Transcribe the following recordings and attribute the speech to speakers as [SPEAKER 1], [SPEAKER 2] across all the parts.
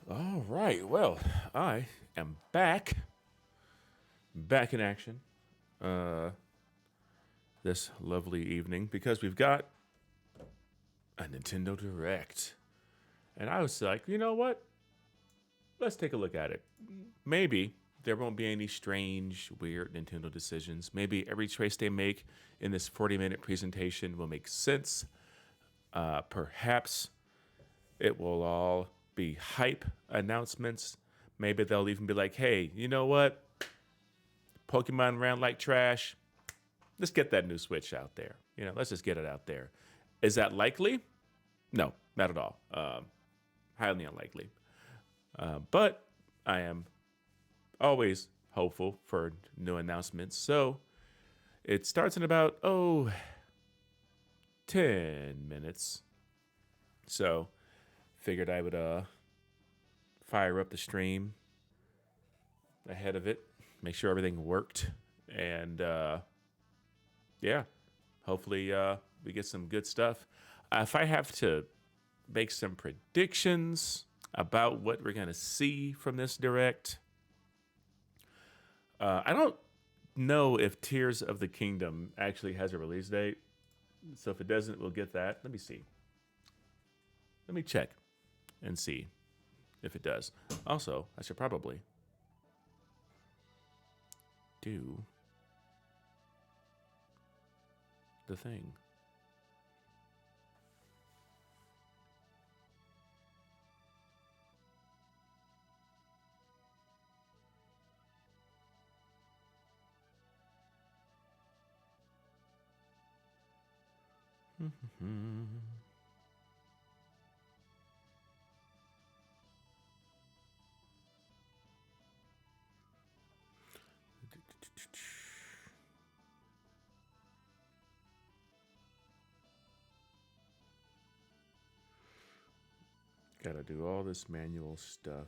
[SPEAKER 1] All right. Well, I am back in action this lovely evening because we've got a Nintendo Direct. And I was like, you know what? Let's take a look at it. Maybe there won't be any strange, weird Nintendo decisions. Maybe every choice they make in this 40-minute presentation will make sense. Perhaps it will all be hype announcements. Maybe they'll even be like, hey, you know what? Pokemon ran like trash. Let's get that new Switch out there. Let's just get it out there. Is that likely? No, not at all. Highly unlikely. But I am always hopeful for new announcements. So it starts in about, 10 minutes. So figured I would fire up the stream ahead of it, make sure everything worked, and yeah, hopefully we get some good stuff. If I have to make some predictions about what we're going to see from this direct, I don't know if Tears of the Kingdom actually has a release date. So if it doesn't, we'll get that. Let me see. Let me check and see if it does. Also, I should probably do the thing. Gotta do all this manual stuff.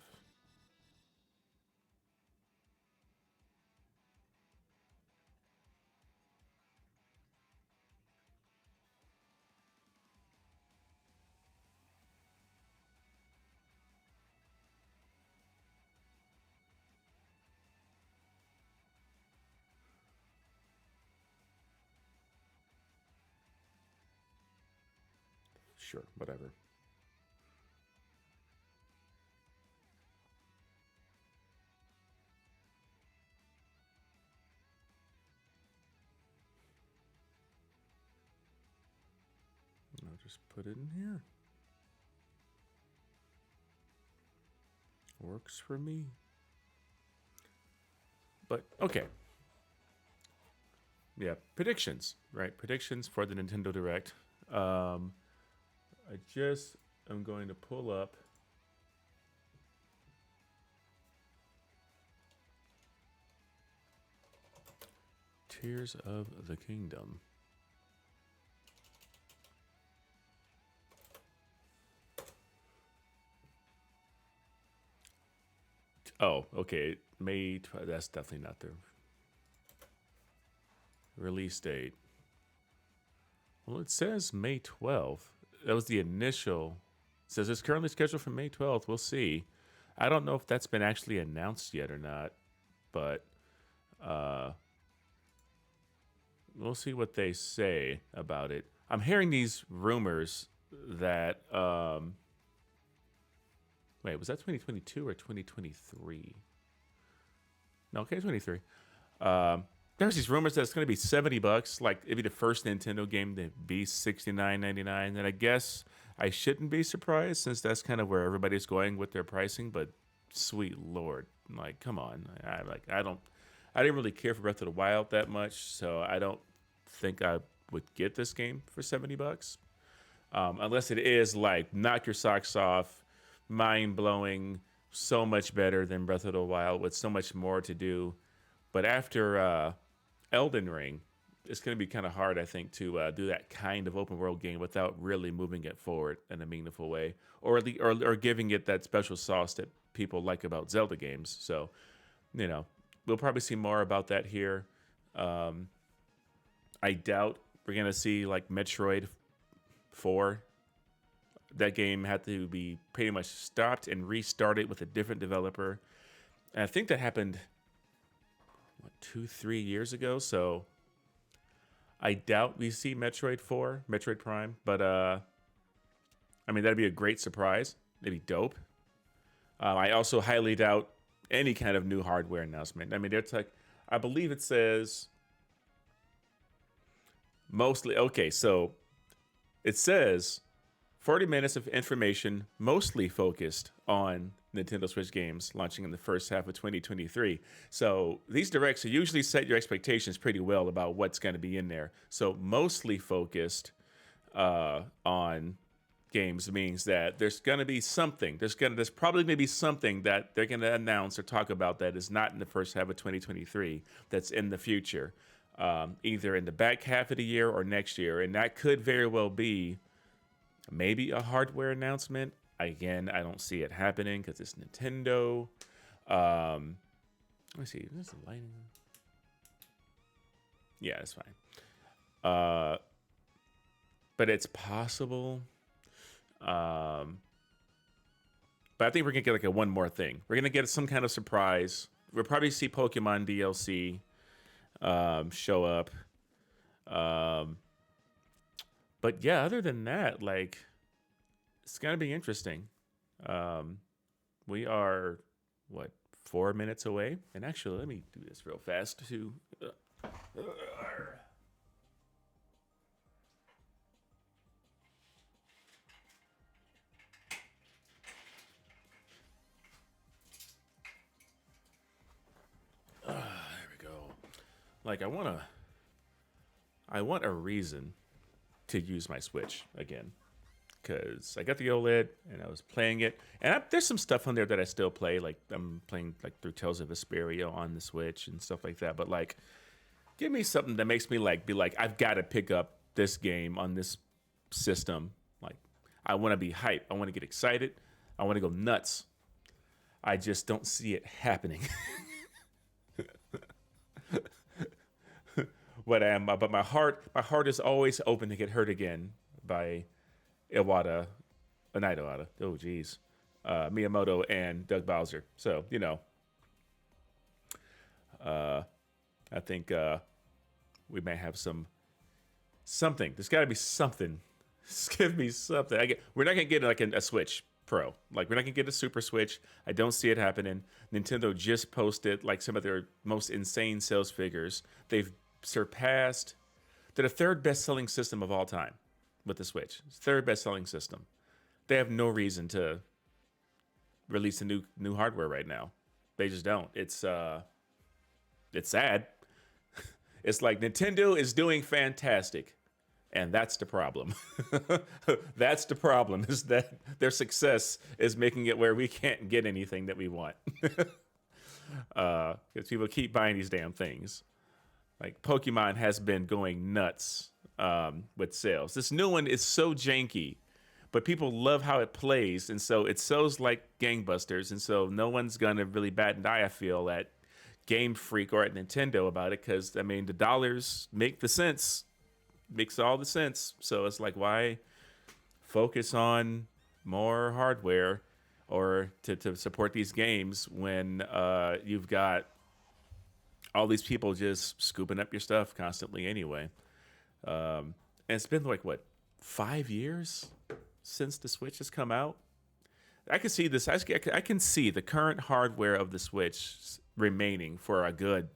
[SPEAKER 1] Sure, whatever. I'll just put it in here. Works for me. But okay. Yeah, predictions, right? Predictions for the Nintendo Direct. I just am going to pull up Tears of the Kingdom. Oh, okay. That's definitely not the release date. Well, it says May 12th. That was the initial. It says it's currently scheduled for May 12th. We'll see. I don't know if that's been actually announced yet or not, but we'll see what they say about it. I'm hearing these rumors that wait, was that 2022 or 2023? No, okay, 23. There's these rumors that it's going to be $70. Like it'd be the first Nintendo game to be $69.99, and I guess I shouldn't be surprised since that's kind of where everybody's going with their pricing. But sweet lord, like come on, I didn't really care for Breath of the Wild that much, so I don't think I would get this game for $70, unless it is like knock your socks off, mind blowing, so much better than Breath of the Wild with so much more to do. But after Elden Ring, it's going to be kind of hard, I think, to do that kind of open world game without really moving it forward in a meaningful way, or giving it that special sauce that people like about Zelda games. So, we'll probably see more about that here. I doubt we're going to see like Metroid 4 that game had to be pretty much stopped and restarted with a different developer. And I think that happened, what, 2-3 years ago. So I doubt we see Metroid 4, Metroid Prime. But, I mean, that'd be a great surprise. It'd be dope. I also highly doubt any kind of new hardware announcement. I mean, it's like, I believe it says mostly, okay, so it says 40 minutes of information mostly focused on Nintendo Switch games launching in the first half of 2023. So these directs usually set your expectations pretty well about what's going to be in there. So mostly focused on games means that there's going to be something. There's probably going to be something that they're going to announce or talk about that is not in the first half of 2023 that's in the future, either in the back half of the year or next year. And that could very well be maybe a hardware announcement. Again, I don't see it happening because it's Nintendo. Let me see. Is the lighting? Yeah, it's fine. But it's possible. But I think we're gonna get like a one more thing. We're gonna get some kind of surprise. We'll probably see Pokemon DLC show up. But yeah, other than that, like, it's gonna be interesting. We are what, 4 minutes away? And actually, let me do this real fast too. Like, I want a reason to use my Switch again, because I got the OLED and I was playing it, and there's some stuff on there that I still play. Like, I'm playing like through Tales of Vesperia on the Switch and stuff like that. But like, give me something that makes me like be like, I've got to pick up this game on this system. Like, I want to be hyped. I want to get excited. I want to go nuts. I just don't see it happening. But my heart is always open to get hurt again by Iwata, not Iwata. Oh, geez, Miyamoto and Doug Bowser. So I think we may have something. There's got to be something. Just give me something. We're not gonna get like a Switch Pro. Like, we're not gonna get a Super Switch. I don't see it happening. Nintendo just posted like some of their most insane sales figures. They've surpassed. They're the third best-selling system of all time with the Switch. It's third best-selling system. They have no reason to release a new hardware right now. They just don't. It's sad. It's like Nintendo is doing fantastic, and that's the problem. That's the problem, is that their success is making it where we can't get anything that we want. Because people keep buying these damn things. Like, Pokemon has been going nuts with sales. This new one is so janky, but people love how it plays, and so it sells like gangbusters, and so no one's going to really bat an eye, I feel, at Game Freak or at Nintendo about it, because, I mean, the dollars make the sense. Makes all the sense. So it's like, why focus on more hardware or to support these games when you've got all these people just scooping up your stuff constantly anyway. And it's been like, what, 5 years since the Switch has come out? I can see this. I can see the current hardware of the Switch remaining for a good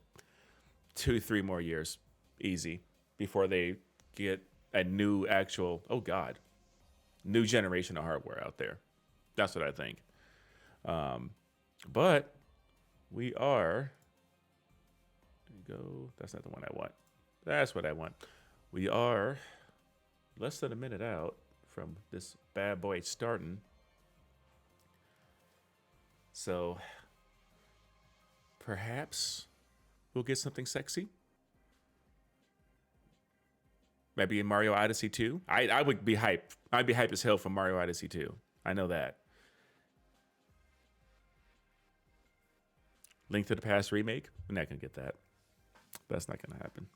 [SPEAKER 1] 2-3 more years, easy, before they get a new new generation of hardware out there. That's what I think. But we are. Go. That's not the one I want. That's what I want. We are less than a minute out from this bad boy starting. So perhaps we'll get something sexy. Maybe in Mario Odyssey 2. I would be hyped. I'd be hyped as hell for Mario Odyssey 2. I know that. Link to the Past remake. We're not going to get that. That's not going to happen.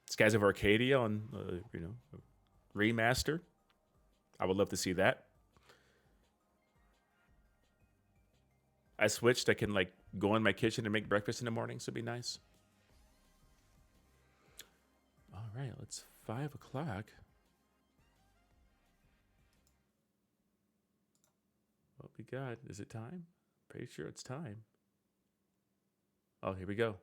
[SPEAKER 1] Skies of Arcadia on, remaster. I would love to see that. I switched. I can like go in my kitchen and make breakfast in the morning, so it'd be nice. All right, it's 5 o'clock. What we got? Is it time? Pretty sure it's time. Oh, here we go.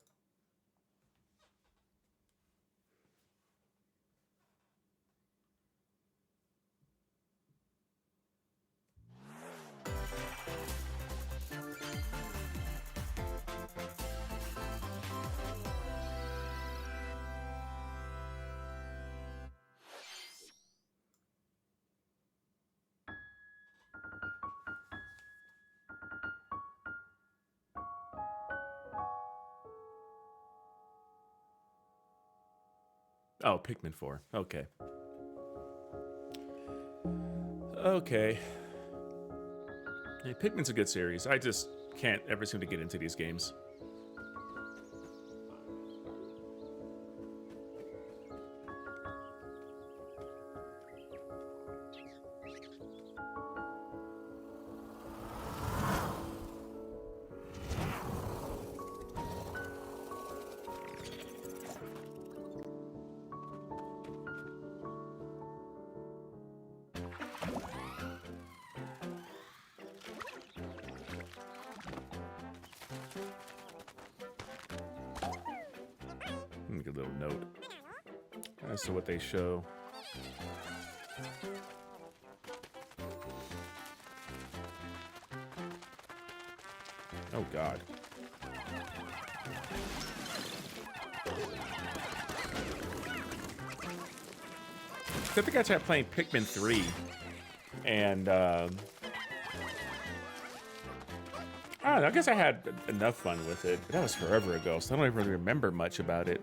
[SPEAKER 1] Oh, Pikmin 4. Okay. Okay. Hey, Pikmin's a good series. I just can't ever seem to get into these games. Make a little note as to what they show. Oh God. I think I tried playing Pikmin 3 and I don't know, I guess I had enough fun with it, but that was forever ago, so I don't even really remember much about it.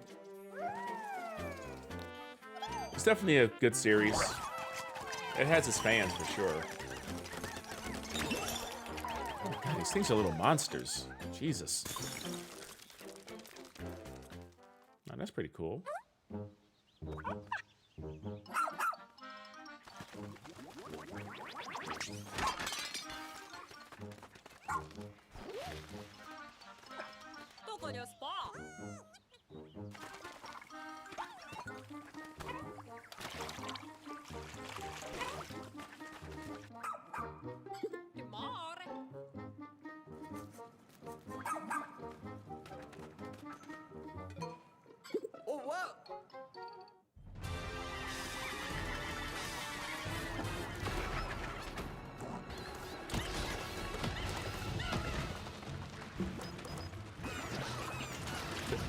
[SPEAKER 1] It's definitely a good series. It has its fans for sure. Oh God, these things are little monsters. Jesus. Oh, that's pretty cool.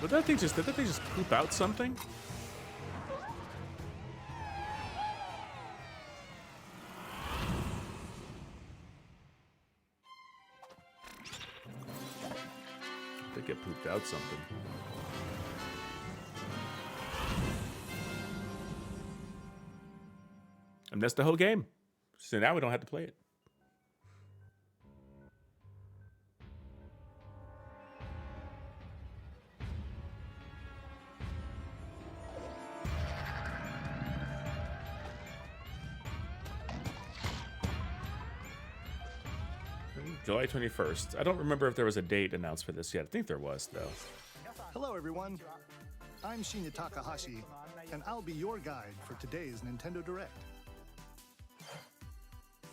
[SPEAKER 1] Did that thing just poop out something? I think it pooped out something. And that's the whole game. So now we don't have to play it. July 21st. I don't remember if there was a date announced for this yet. I think there was, though.
[SPEAKER 2] Hello, everyone. I'm Shinya Takahashi, and I'll be your guide for today's Nintendo Direct.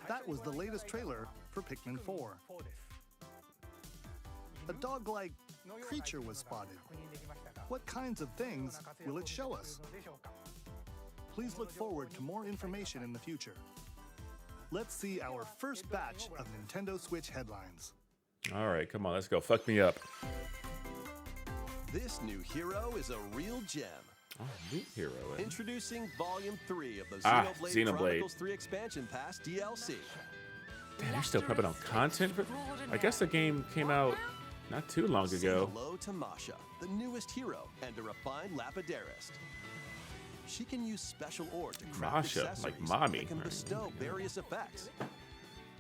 [SPEAKER 2] That was the latest trailer for Pikmin 4. A dog-like creature was spotted. What kinds of things will it show us? Please look forward to more information in the future. Let's see our first batch of Nintendo Switch headlines.
[SPEAKER 1] All right, come on, let's go. Fuck me up.
[SPEAKER 3] This new hero is a real gem.
[SPEAKER 1] Oh, new hero.
[SPEAKER 3] Introducing Volume 3 of the Xenoblade Chronicles 3 Expansion Pass DLC.
[SPEAKER 1] Damn, they're still pumping out content for. I guess the game came out not too long ago.
[SPEAKER 3] Say hello to Masha, the newest hero, and a refined lapidarist. She can use special ore to craft
[SPEAKER 1] Masha,
[SPEAKER 3] accessories
[SPEAKER 1] like mommy.
[SPEAKER 3] that can bestow various effects.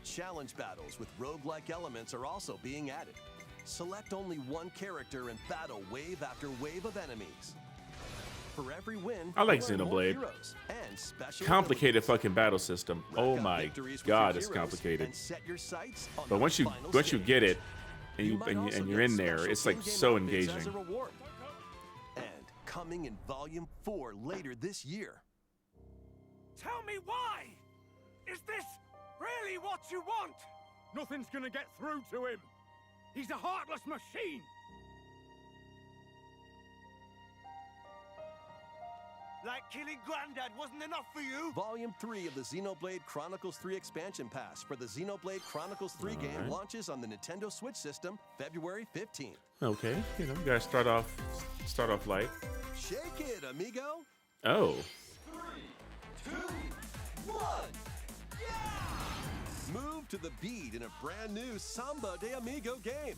[SPEAKER 3] Challenge battles with roguelike elements are also being added. Select only one character and battle wave after wave of enemies. For every win,
[SPEAKER 1] I like
[SPEAKER 3] learn more
[SPEAKER 1] Xenoblade.
[SPEAKER 3] heroes and special
[SPEAKER 1] Complicated fucking battle system.
[SPEAKER 3] Rack
[SPEAKER 1] Oh
[SPEAKER 3] up
[SPEAKER 1] my
[SPEAKER 3] victories with
[SPEAKER 1] god,
[SPEAKER 3] your
[SPEAKER 1] it's
[SPEAKER 3] heroes
[SPEAKER 1] complicated.
[SPEAKER 3] and set your sights on
[SPEAKER 1] But
[SPEAKER 3] the
[SPEAKER 1] once you
[SPEAKER 3] final
[SPEAKER 1] get
[SPEAKER 3] stage.
[SPEAKER 1] it, and
[SPEAKER 3] might also
[SPEAKER 1] you're
[SPEAKER 3] get
[SPEAKER 1] in there,
[SPEAKER 3] special
[SPEAKER 1] it's like
[SPEAKER 3] in-game
[SPEAKER 1] so
[SPEAKER 3] outfits as
[SPEAKER 1] engaging.
[SPEAKER 3] a reward. And coming in Volume 4 later this year.
[SPEAKER 4] Tell me why! Is this really what you want? Nothing's gonna get through to him. He's a heartless machine.
[SPEAKER 5] Like killing Granddad wasn't enough for you?
[SPEAKER 3] Volume 3 of the Xenoblade Chronicles 3 expansion pass for the Xenoblade Chronicles 3 game
[SPEAKER 1] Alright.
[SPEAKER 3] launches on the Nintendo Switch system February 15th.
[SPEAKER 1] Okay, you know, you gotta start off light.
[SPEAKER 3] Shake it, amigo!
[SPEAKER 1] Oh,
[SPEAKER 3] 3, 2, 1, yeah! Move to the beat in a brand new Samba de Amigo game.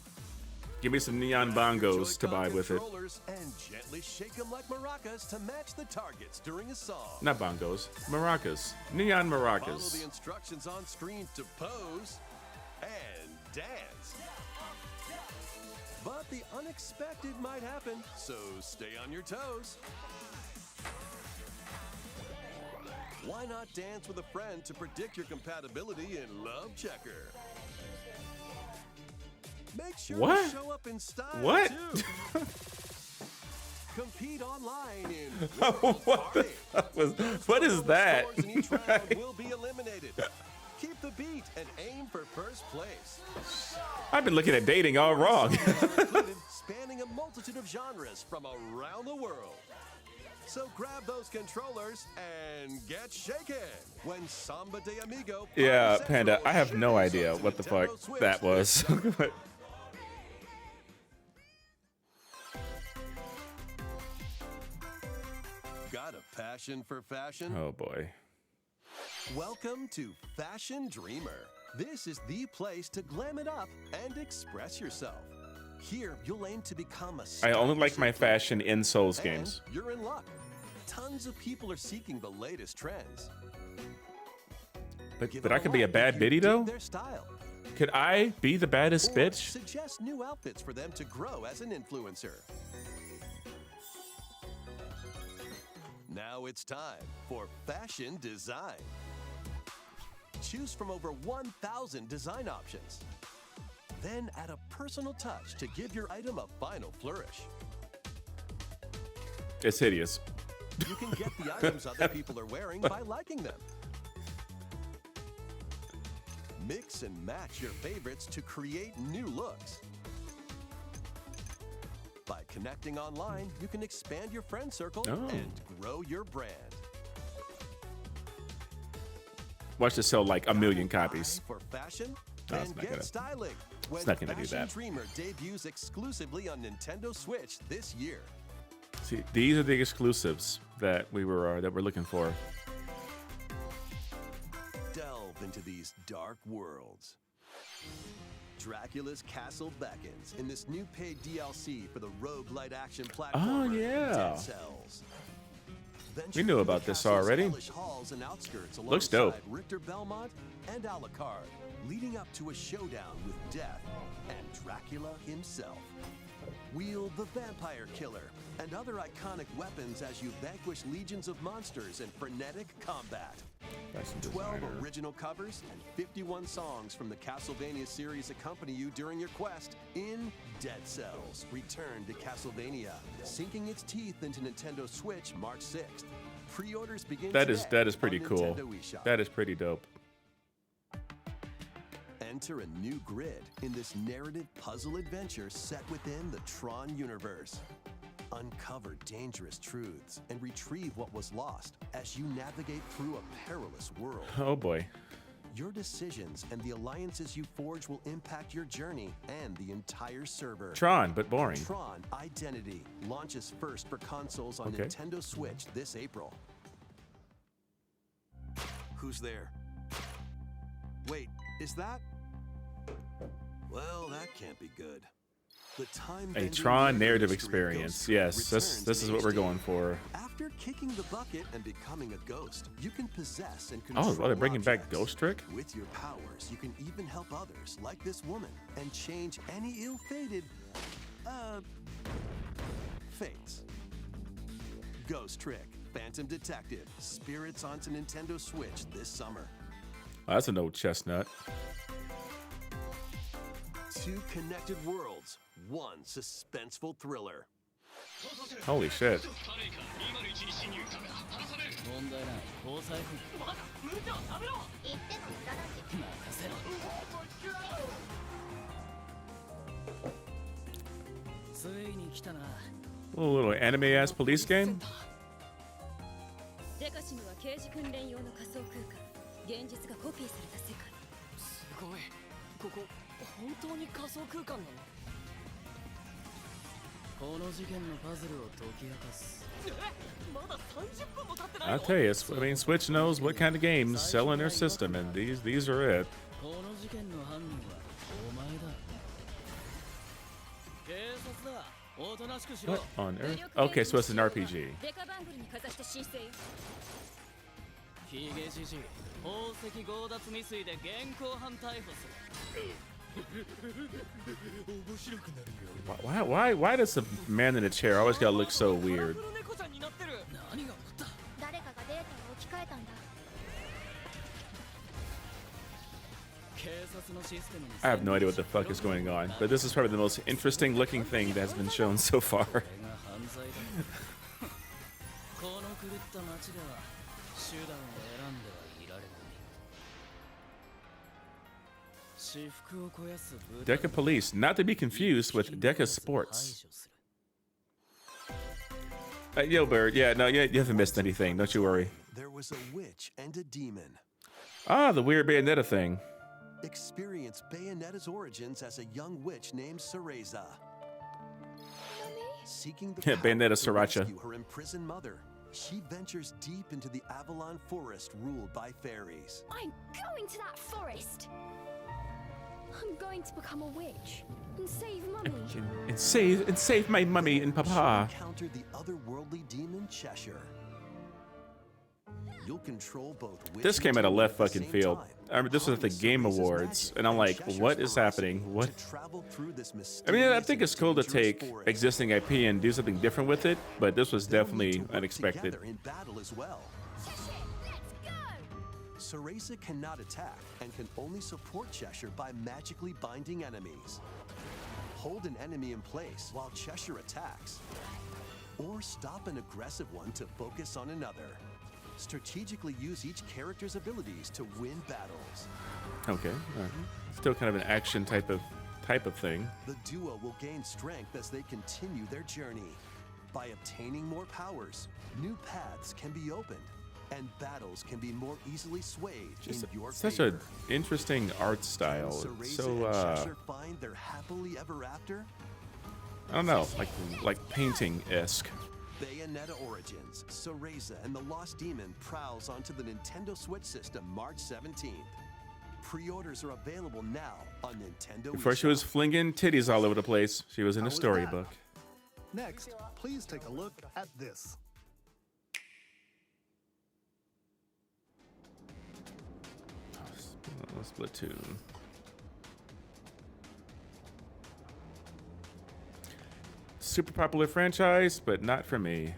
[SPEAKER 1] give me some neon bongos to
[SPEAKER 3] Joy-Con
[SPEAKER 1] buy with it.
[SPEAKER 3] controllers and gently shake them like maracas to match the targets during a song.
[SPEAKER 1] Not bongos, maracas, neon
[SPEAKER 3] Follow
[SPEAKER 1] maracas.
[SPEAKER 3] the instructions on screen to pose and dance. But the unexpected might happen, so stay on your toes. Why not dance with a friend to predict your compatibility in Love Checker? Make sure
[SPEAKER 1] What?
[SPEAKER 3] to show up in style
[SPEAKER 1] What?
[SPEAKER 3] too. Compete online in
[SPEAKER 1] What the fuck was? What is that?
[SPEAKER 3] Scores in each round will be eliminated. Keep the beat and aim for first place.
[SPEAKER 1] I've been looking at dating all wrong.
[SPEAKER 3] Songs are included, spanning a multitude of genres from around the world. So grab those controllers and get shaken when Samba de Amigo.
[SPEAKER 1] Yeah,
[SPEAKER 3] Party
[SPEAKER 1] Panda,
[SPEAKER 3] Central
[SPEAKER 1] I have no
[SPEAKER 3] shows
[SPEAKER 1] idea
[SPEAKER 3] up to
[SPEAKER 1] what the
[SPEAKER 3] Nintendo
[SPEAKER 1] fuck
[SPEAKER 3] Switch
[SPEAKER 1] that was.
[SPEAKER 3] Got a passion for fashion?
[SPEAKER 1] Oh boy.
[SPEAKER 3] Welcome to Fashion Dreamer. This is the place to glam it up and express yourself. Here, you'll aim to become a
[SPEAKER 1] I only like my
[SPEAKER 3] stylish
[SPEAKER 1] fashion in Souls
[SPEAKER 3] and
[SPEAKER 1] games.
[SPEAKER 3] You're in luck. Tons of people are seeking the latest trends.
[SPEAKER 1] But
[SPEAKER 3] Give
[SPEAKER 1] but
[SPEAKER 3] it
[SPEAKER 1] I
[SPEAKER 3] a
[SPEAKER 1] could be a
[SPEAKER 3] like
[SPEAKER 1] bad
[SPEAKER 3] if you
[SPEAKER 1] biddy
[SPEAKER 3] dig
[SPEAKER 1] though.
[SPEAKER 3] Their style.
[SPEAKER 1] Could I be the baddest
[SPEAKER 3] Or
[SPEAKER 1] bitch?
[SPEAKER 3] suggest new outfits for them to grow as an influencer. Now it's time for fashion design. Choose from over 1,000 design options. Then add a personal touch to give your item a final flourish.
[SPEAKER 1] It's hideous.
[SPEAKER 3] You can get the items other people are wearing by liking them. Mix and match your favorites to create new looks. By connecting online, you can expand your friend circle
[SPEAKER 1] Oh.
[SPEAKER 3] and grow your brand.
[SPEAKER 1] Watch this sell like a million copies.
[SPEAKER 3] Eye for fashion?
[SPEAKER 1] No,
[SPEAKER 3] Then
[SPEAKER 1] it's not
[SPEAKER 3] get
[SPEAKER 1] gonna-
[SPEAKER 3] styling. When
[SPEAKER 1] it's not gonna do
[SPEAKER 3] Fashion
[SPEAKER 1] that.
[SPEAKER 3] Dreamer debuts exclusively on Nintendo Switch this year.
[SPEAKER 1] See, these are the exclusives that we're looking for.
[SPEAKER 3] Delve into these dark worlds. Dracula's Castle beckons in this new paid DLC for the roguelite action platformer
[SPEAKER 1] yeah.
[SPEAKER 3] Dead Cells.
[SPEAKER 1] We knew about this already.
[SPEAKER 3] Halls and outskirts
[SPEAKER 1] Looks dope.
[SPEAKER 3] alongside Richter Belmont and Alucard, leading up to a showdown with Death and Dracula himself. Wield the Vampire Killer and other iconic weapons as you vanquish legions of monsters in frenetic combat.
[SPEAKER 1] Fashion
[SPEAKER 3] 12
[SPEAKER 1] designer.
[SPEAKER 3] original covers and 51 songs from the Castlevania series accompany you during your quest in Dead Cells. Return to Castlevania, sinking its teeth into Nintendo Switch March 6th. Pre-orders begin
[SPEAKER 1] That
[SPEAKER 3] today
[SPEAKER 1] is pretty
[SPEAKER 3] on
[SPEAKER 1] cool.
[SPEAKER 3] Nintendo eShop.
[SPEAKER 1] That is pretty dope.
[SPEAKER 3] Enter a new grid in this narrative puzzle adventure set within the Tron universe. Uncover dangerous truths and retrieve what was lost as you navigate through a perilous world.
[SPEAKER 1] Oh boy.
[SPEAKER 3] Your decisions and the alliances you forge will impact your journey and the entire server.
[SPEAKER 1] Tron, but boring.
[SPEAKER 3] Tron Identity launches first for consoles on
[SPEAKER 1] Okay.
[SPEAKER 3] Nintendo Switch this April. Who's there? Wait, is that? Well, that can't be good. The
[SPEAKER 1] A Tron narrative experience. Yes, this is what we're going for.
[SPEAKER 3] After kicking the bucket and becoming a ghost, you can possess and control
[SPEAKER 1] Oh, they're bringing back
[SPEAKER 3] objects.
[SPEAKER 1] Ghost Trick?
[SPEAKER 3] With your powers, you can even help others, like this woman, and change any ill-fated, fates. Ghost Trick, Phantom Detective, Spirits onto Nintendo Switch this summer.
[SPEAKER 1] Oh, that's an old chestnut.
[SPEAKER 3] 2 connected worlds, 1 suspenseful thriller.
[SPEAKER 1] Holy shit. A little anime-ass police game?
[SPEAKER 6] デカシムは刑事訓練用の仮想空間現実がコピーされた世界
[SPEAKER 7] すごいここ本当に仮想空間なのこの事件のパズルを解き明かすまだ30分も経ってない
[SPEAKER 1] I'll tell you, I mean, Switch knows what kind of games sell in their system, and these are it.
[SPEAKER 7] この事件の犯人はお前だ警察だおとなしくしろ
[SPEAKER 1] What on earth? Okay, so it's an RPG.
[SPEAKER 6] デカバングルにかざした申請よ
[SPEAKER 7] ヒゲじじ宝石強奪未遂で現行犯逮捕する
[SPEAKER 1] Why does the man in the chair always gotta look so weird?
[SPEAKER 7] 何が起こった
[SPEAKER 6] 誰かがデータを置き換えたんだ
[SPEAKER 1] I have no idea what the fuck is going on, but this is probably the most interesting looking thing that has been shown so far.
[SPEAKER 7] この狂った街では手段を選んではいられない私服を肥やす
[SPEAKER 1] Deca Police, not to be confused with Deca Sports. Yo, Bird, yeah, no, you haven't missed anything, don't you worry.
[SPEAKER 3] There was a witch and a demon.
[SPEAKER 1] Ah, the weird Bayonetta thing.
[SPEAKER 3] Experience Bayonetta's origins as a young witch named Cereza. Seeking the
[SPEAKER 1] Bayonetta
[SPEAKER 3] power to
[SPEAKER 1] Sriracha.
[SPEAKER 3] rescue her imprisoned mother, she ventures deep into the Avalon Forest ruled by fairies.
[SPEAKER 6] I'm going to that forest I'm going to become a witch and save mummy
[SPEAKER 1] And save my mummy and papa.
[SPEAKER 3] She encountered the otherworldly demon Cheshire. You'll control both witch
[SPEAKER 1] This came
[SPEAKER 3] and
[SPEAKER 1] out of
[SPEAKER 3] demon
[SPEAKER 1] left
[SPEAKER 3] at the
[SPEAKER 1] fucking
[SPEAKER 3] same
[SPEAKER 1] field.
[SPEAKER 3] time.
[SPEAKER 1] I remember this was at the
[SPEAKER 3] Harness
[SPEAKER 1] Game
[SPEAKER 3] Cereza's
[SPEAKER 1] Awards,
[SPEAKER 3] magic
[SPEAKER 1] and I'm like,
[SPEAKER 3] Cheshire's
[SPEAKER 1] what is
[SPEAKER 3] ferocity
[SPEAKER 1] happening? What?
[SPEAKER 3] to travel through this
[SPEAKER 1] I mean, I
[SPEAKER 3] mysterious
[SPEAKER 1] think it's cool to
[SPEAKER 3] and
[SPEAKER 1] take
[SPEAKER 3] dangerous forest.
[SPEAKER 1] existing IP and do something different with it, but this was
[SPEAKER 3] They'll need
[SPEAKER 1] definitely
[SPEAKER 3] to work
[SPEAKER 1] unexpected.
[SPEAKER 3] together in battle as well. Cereza cannot attack and can only support Cheshire by magically binding enemies. Hold an enemy in place while Cheshire attacks, or stop an aggressive one to focus on another. Strategically use each character's abilities to win battles.
[SPEAKER 1] Okay, all right. Still kind of an action type of thing.
[SPEAKER 3] The duo will gain strength as they continue their journey. By obtaining more powers, new paths can be opened, and battles can be more easily swayed
[SPEAKER 1] Just
[SPEAKER 3] in your
[SPEAKER 1] such
[SPEAKER 3] favor.
[SPEAKER 1] an interesting art style.
[SPEAKER 3] Can
[SPEAKER 1] It's
[SPEAKER 3] Cereza
[SPEAKER 1] so
[SPEAKER 3] and Cheshire find their happily ever after?
[SPEAKER 1] I don't know, like painting-esque.
[SPEAKER 3] Bayonetta Origins, Cereza and the Lost Demon prowls onto the Nintendo Switch system March 17th. Pre-orders are available now on Nintendo
[SPEAKER 1] Before she was flinging titties all over the place, she was in a
[SPEAKER 2] How was
[SPEAKER 1] storybook.
[SPEAKER 2] Next, please take a look at this.
[SPEAKER 1] Oh, Splatoon. Super popular franchise, but not for me.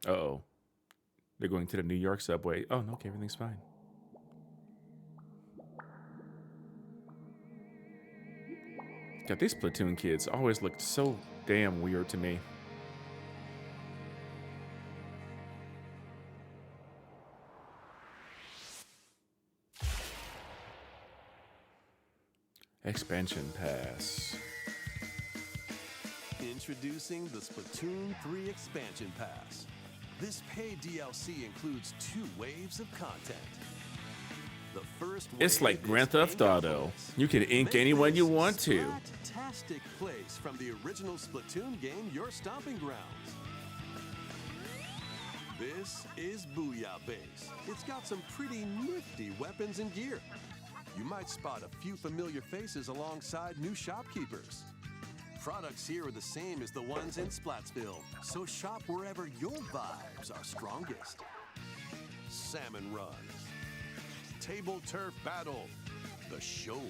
[SPEAKER 1] Uh-oh. They're going to the New York subway. Oh, no, okay, everything's fine. God, these Splatoon kids always looked so damn weird to me. Expansion Pass.
[SPEAKER 3] Introducing the Splatoon 3 Expansion Pass. This paid DLC includes 2 waves of content. The first
[SPEAKER 1] It's
[SPEAKER 3] wave
[SPEAKER 1] like
[SPEAKER 3] is
[SPEAKER 1] Grand Theft
[SPEAKER 3] Ink
[SPEAKER 1] Auto.
[SPEAKER 3] Place.
[SPEAKER 1] You can ink
[SPEAKER 3] Make
[SPEAKER 1] anyone you
[SPEAKER 3] this
[SPEAKER 1] want to.
[SPEAKER 3] Splat-tastic place from the original Splatoon game, your stomping grounds. This is Booyah Base. It's got some pretty nifty weapons and gear. You might spot a few familiar faces alongside new shopkeepers. Products here are the same as the ones in Splatsville, so shop wherever your vibes are strongest. Salmon Run. table turf battle, the shoal,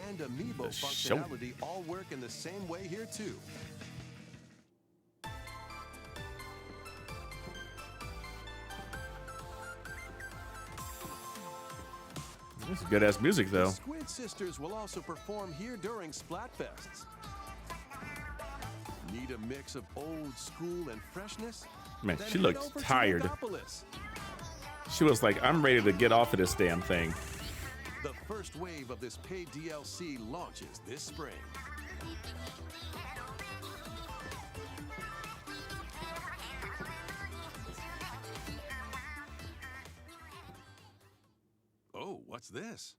[SPEAKER 3] and amiibo
[SPEAKER 1] The shoal.
[SPEAKER 3] functionality all work in the same way here too.
[SPEAKER 1] This is good ass music
[SPEAKER 3] The
[SPEAKER 1] though.
[SPEAKER 3] Squid Sisters will also perform here during Splatfests. Need a mix of old school and freshness?
[SPEAKER 1] Man,
[SPEAKER 3] Then
[SPEAKER 1] she
[SPEAKER 3] head
[SPEAKER 1] looked
[SPEAKER 3] over to
[SPEAKER 1] tired.
[SPEAKER 3] Megapolis.
[SPEAKER 1] She was like, I'm ready to get off of this damn thing.
[SPEAKER 3] The first wave of this paid DLC launches this spring. Oh, what's this?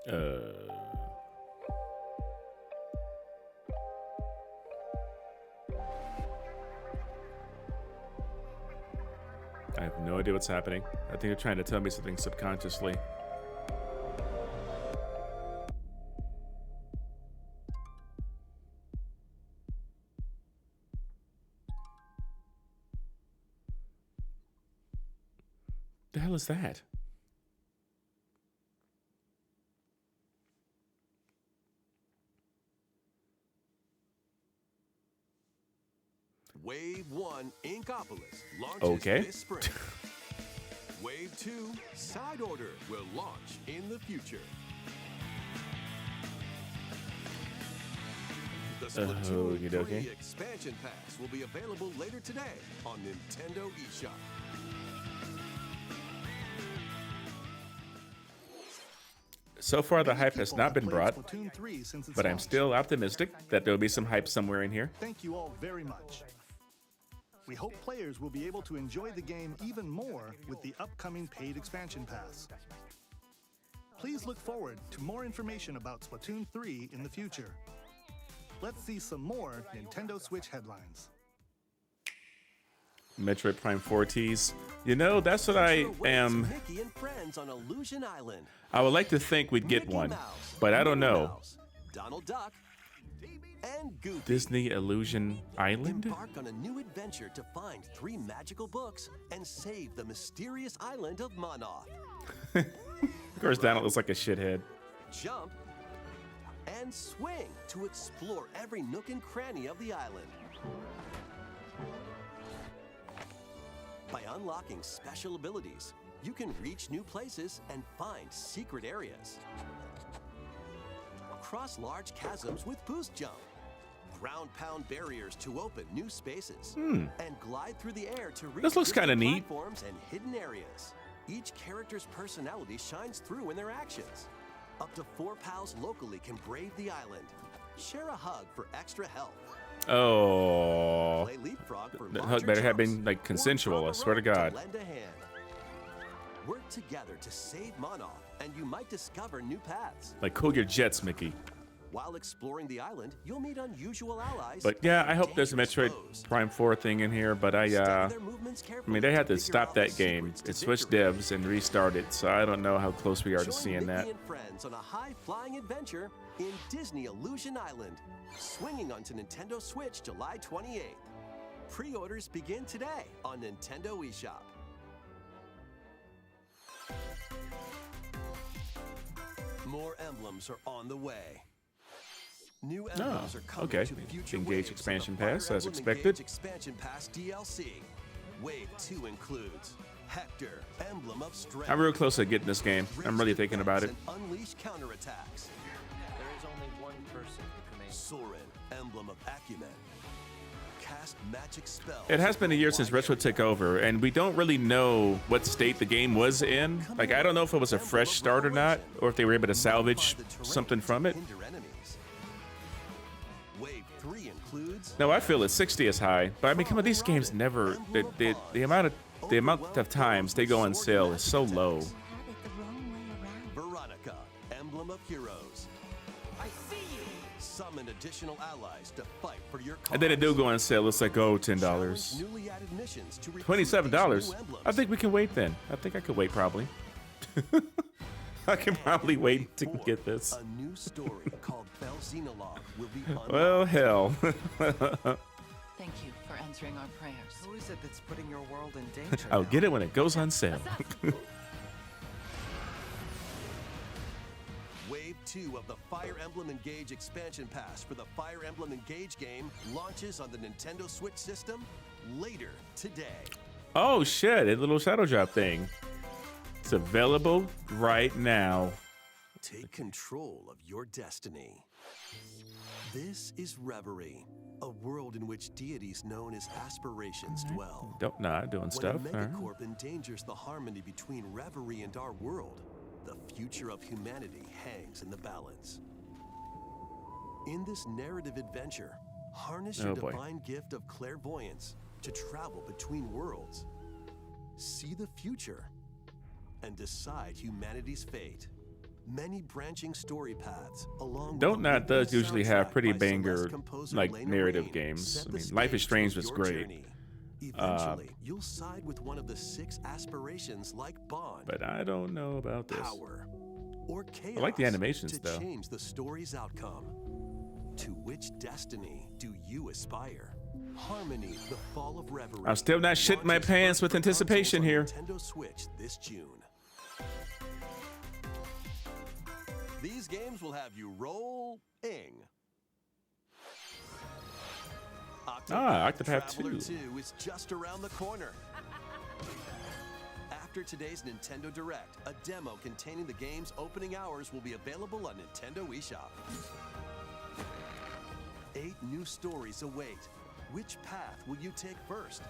[SPEAKER 1] I have no idea what's happening. I think they're trying to tell me something subconsciously. The hell is that?
[SPEAKER 3] Wave 1, Inkopolis, launches
[SPEAKER 1] Okay.
[SPEAKER 3] this spring. Wave 2, Side Order, will launch in the future. The Splatoon
[SPEAKER 1] Okey dokey.
[SPEAKER 3] 3 expansion pass will be available later today on Nintendo eShop.
[SPEAKER 1] So far, the
[SPEAKER 2] Many
[SPEAKER 1] hype has
[SPEAKER 2] people
[SPEAKER 1] not
[SPEAKER 2] have
[SPEAKER 1] been
[SPEAKER 2] played
[SPEAKER 1] brought,
[SPEAKER 2] Splatoon 3 since its
[SPEAKER 1] but I'm
[SPEAKER 2] launch.
[SPEAKER 1] still optimistic that there will be some hype somewhere in here.
[SPEAKER 2] Thank you all very much. We hope players will be able to enjoy the game even more with the upcoming paid expansion pass. Please look forward to more information about Splatoon 3 in the future. Let's see some more Nintendo Switch headlines.
[SPEAKER 1] Metroid Prime 4 tease. You know, that's what I am.
[SPEAKER 3] Mickey and friends on Illusion Island.
[SPEAKER 1] I would like to think we'd get
[SPEAKER 3] Mickey
[SPEAKER 1] one,
[SPEAKER 3] Mouse,
[SPEAKER 1] but I don't
[SPEAKER 3] Minnie
[SPEAKER 1] know.
[SPEAKER 3] Mouse, Donald Duck, and Goofy.
[SPEAKER 1] Disney Illusion Island?
[SPEAKER 3] Embark on a new adventure to find 3 magical books and save the mysterious island of Monoth.
[SPEAKER 1] Of course, Donald looks like a shithead.
[SPEAKER 3] Jump and swing to explore every nook and cranny of the island. By unlocking special abilities, you can reach new places and find secret areas. Cross large chasms with boost jump. Ground pound barriers to open new spaces. And glide through the air to reach
[SPEAKER 1] This looks kinda
[SPEAKER 3] distant
[SPEAKER 1] neat.
[SPEAKER 3] platforms and hidden areas. Each character's personality shines through in their actions. Up to 4 pals locally can brave the island. Share a hug for extra health.
[SPEAKER 1] Oh.
[SPEAKER 3] Play leapfrog for
[SPEAKER 1] The hug
[SPEAKER 3] larger
[SPEAKER 1] better have
[SPEAKER 3] jumps,
[SPEAKER 1] been, like,
[SPEAKER 3] or
[SPEAKER 1] consensual,
[SPEAKER 3] drop
[SPEAKER 1] I
[SPEAKER 3] a
[SPEAKER 1] swear to
[SPEAKER 3] rope
[SPEAKER 1] God.
[SPEAKER 3] lend a hand. Work together to save Monoth, and you might discover new paths.
[SPEAKER 1] Like, cool your jets, Mickey.
[SPEAKER 3] While exploring the island, you'll meet unusual allies.
[SPEAKER 1] But yeah, I
[SPEAKER 3] and
[SPEAKER 1] hope there's a
[SPEAKER 3] dangerous
[SPEAKER 1] Metroid
[SPEAKER 3] foes.
[SPEAKER 1] Prime 4 thing in here, but
[SPEAKER 3] Study their movements
[SPEAKER 1] I
[SPEAKER 3] carefully
[SPEAKER 1] mean, they had to
[SPEAKER 3] figure
[SPEAKER 1] stop
[SPEAKER 3] out
[SPEAKER 1] that
[SPEAKER 3] the
[SPEAKER 1] game.
[SPEAKER 3] secrets to
[SPEAKER 1] It switched
[SPEAKER 3] victory.
[SPEAKER 1] devs and restarted, so I don't know how close we are to
[SPEAKER 3] Join
[SPEAKER 1] seeing
[SPEAKER 3] Mickey
[SPEAKER 1] that.
[SPEAKER 3] and friends on a high-flying adventure in Disney Illusion Island, swinging onto Nintendo Switch July 28th. Pre-orders begin today on Nintendo eShop. More emblems are on the way. New emblems are coming
[SPEAKER 1] okay.
[SPEAKER 3] to future
[SPEAKER 1] Engage
[SPEAKER 3] waves of
[SPEAKER 1] expansion
[SPEAKER 3] the Fire
[SPEAKER 1] pass, as
[SPEAKER 3] Emblem
[SPEAKER 1] expected.
[SPEAKER 3] Engage Expansion Pass DLC. Wave 2 includes Hector, Emblem of Strength.
[SPEAKER 1] I'm real close to getting this game. I'm really thinking about it.
[SPEAKER 3] And unleash counterattacks.
[SPEAKER 8] There is only one person who commands.
[SPEAKER 3] Soren, Emblem of Acumen. Cast magic spells.
[SPEAKER 1] It has been a year since Retro took over, and we don't really know what state the game was in. Like, I don't know if it was a fresh start or not, or if they were able to salvage something from it.
[SPEAKER 3] Hinder enemies. Wave 3 includes
[SPEAKER 1] No, I feel that 60 is high, but I mean, come on, these games never. The amount of times they go on sale is so low.
[SPEAKER 6] Have it the wrong way around.
[SPEAKER 3] Veronica, Emblem of Heroes.
[SPEAKER 7] I see you.
[SPEAKER 3] Summon additional allies to fight for your cause.
[SPEAKER 1] And then they do go on sale. It's like, oh, $10,
[SPEAKER 3] Challenge newly added missions to recruit
[SPEAKER 1] $27.
[SPEAKER 3] these new emblems.
[SPEAKER 1] I think we can wait then. I think I could wait probably. I can probably wait to get this.
[SPEAKER 3] A new story called Belzenolog will be unlocked.
[SPEAKER 1] Well, hell.
[SPEAKER 9] Thank you for answering our prayers.
[SPEAKER 8] Who is it that's putting your world in danger?
[SPEAKER 1] I'll
[SPEAKER 8] now?
[SPEAKER 1] get it when it goes on sale.
[SPEAKER 3] Wave 2 of the Fire Emblem Engage expansion pass for the Fire Emblem Engage game launches on the Nintendo Switch system later today.
[SPEAKER 1] Oh shit, a little shadow drop thing. It's available right now.
[SPEAKER 3] Take control of your destiny. This is Reverie, a world in which deities known as aspirations dwell.
[SPEAKER 1] Don't not doing stuff.
[SPEAKER 3] When
[SPEAKER 1] All
[SPEAKER 3] a
[SPEAKER 1] right.
[SPEAKER 3] megacorp endangers the harmony between Reverie and our world, the future of humanity hangs in the balance. In this narrative adventure, harness your
[SPEAKER 1] Oh, boy.
[SPEAKER 3] divine gift of clairvoyance to travel between worlds, see the future, and decide humanity's fate. Many branching story paths along
[SPEAKER 1] Don't
[SPEAKER 3] with a
[SPEAKER 1] Not does
[SPEAKER 3] rhythmic
[SPEAKER 1] usually have
[SPEAKER 3] soundtrack
[SPEAKER 1] pretty
[SPEAKER 3] by Celeste
[SPEAKER 1] banger
[SPEAKER 3] composer
[SPEAKER 1] like
[SPEAKER 3] Lena
[SPEAKER 1] narrative
[SPEAKER 3] Raine
[SPEAKER 1] games.
[SPEAKER 3] set
[SPEAKER 1] I
[SPEAKER 3] the
[SPEAKER 1] mean, Life is
[SPEAKER 3] stage
[SPEAKER 1] Strange
[SPEAKER 3] for
[SPEAKER 1] was
[SPEAKER 3] your
[SPEAKER 1] great,
[SPEAKER 3] journey. Eventually, you'll side with one of the 6 aspirations like Bond,
[SPEAKER 1] but I don't know about this.
[SPEAKER 3] power, or chaos.
[SPEAKER 1] I like the animations,
[SPEAKER 3] to
[SPEAKER 1] though.
[SPEAKER 3] change the story's outcome. To which destiny do you aspire? Harmony, the Fall of Reverie.
[SPEAKER 1] I'm still not shitting my
[SPEAKER 3] launches
[SPEAKER 1] pants
[SPEAKER 3] first
[SPEAKER 1] with
[SPEAKER 3] for
[SPEAKER 1] anticipation
[SPEAKER 3] consoles
[SPEAKER 1] here.
[SPEAKER 3] on Nintendo Switch this June. These games will have you rolling.
[SPEAKER 1] Octopath
[SPEAKER 3] Traveler
[SPEAKER 1] 2.
[SPEAKER 3] 2 is just around the corner. After today's Nintendo Direct, a demo containing the game's opening hours will be available on Nintendo eShop. 8 new stories await. Which path will you take first?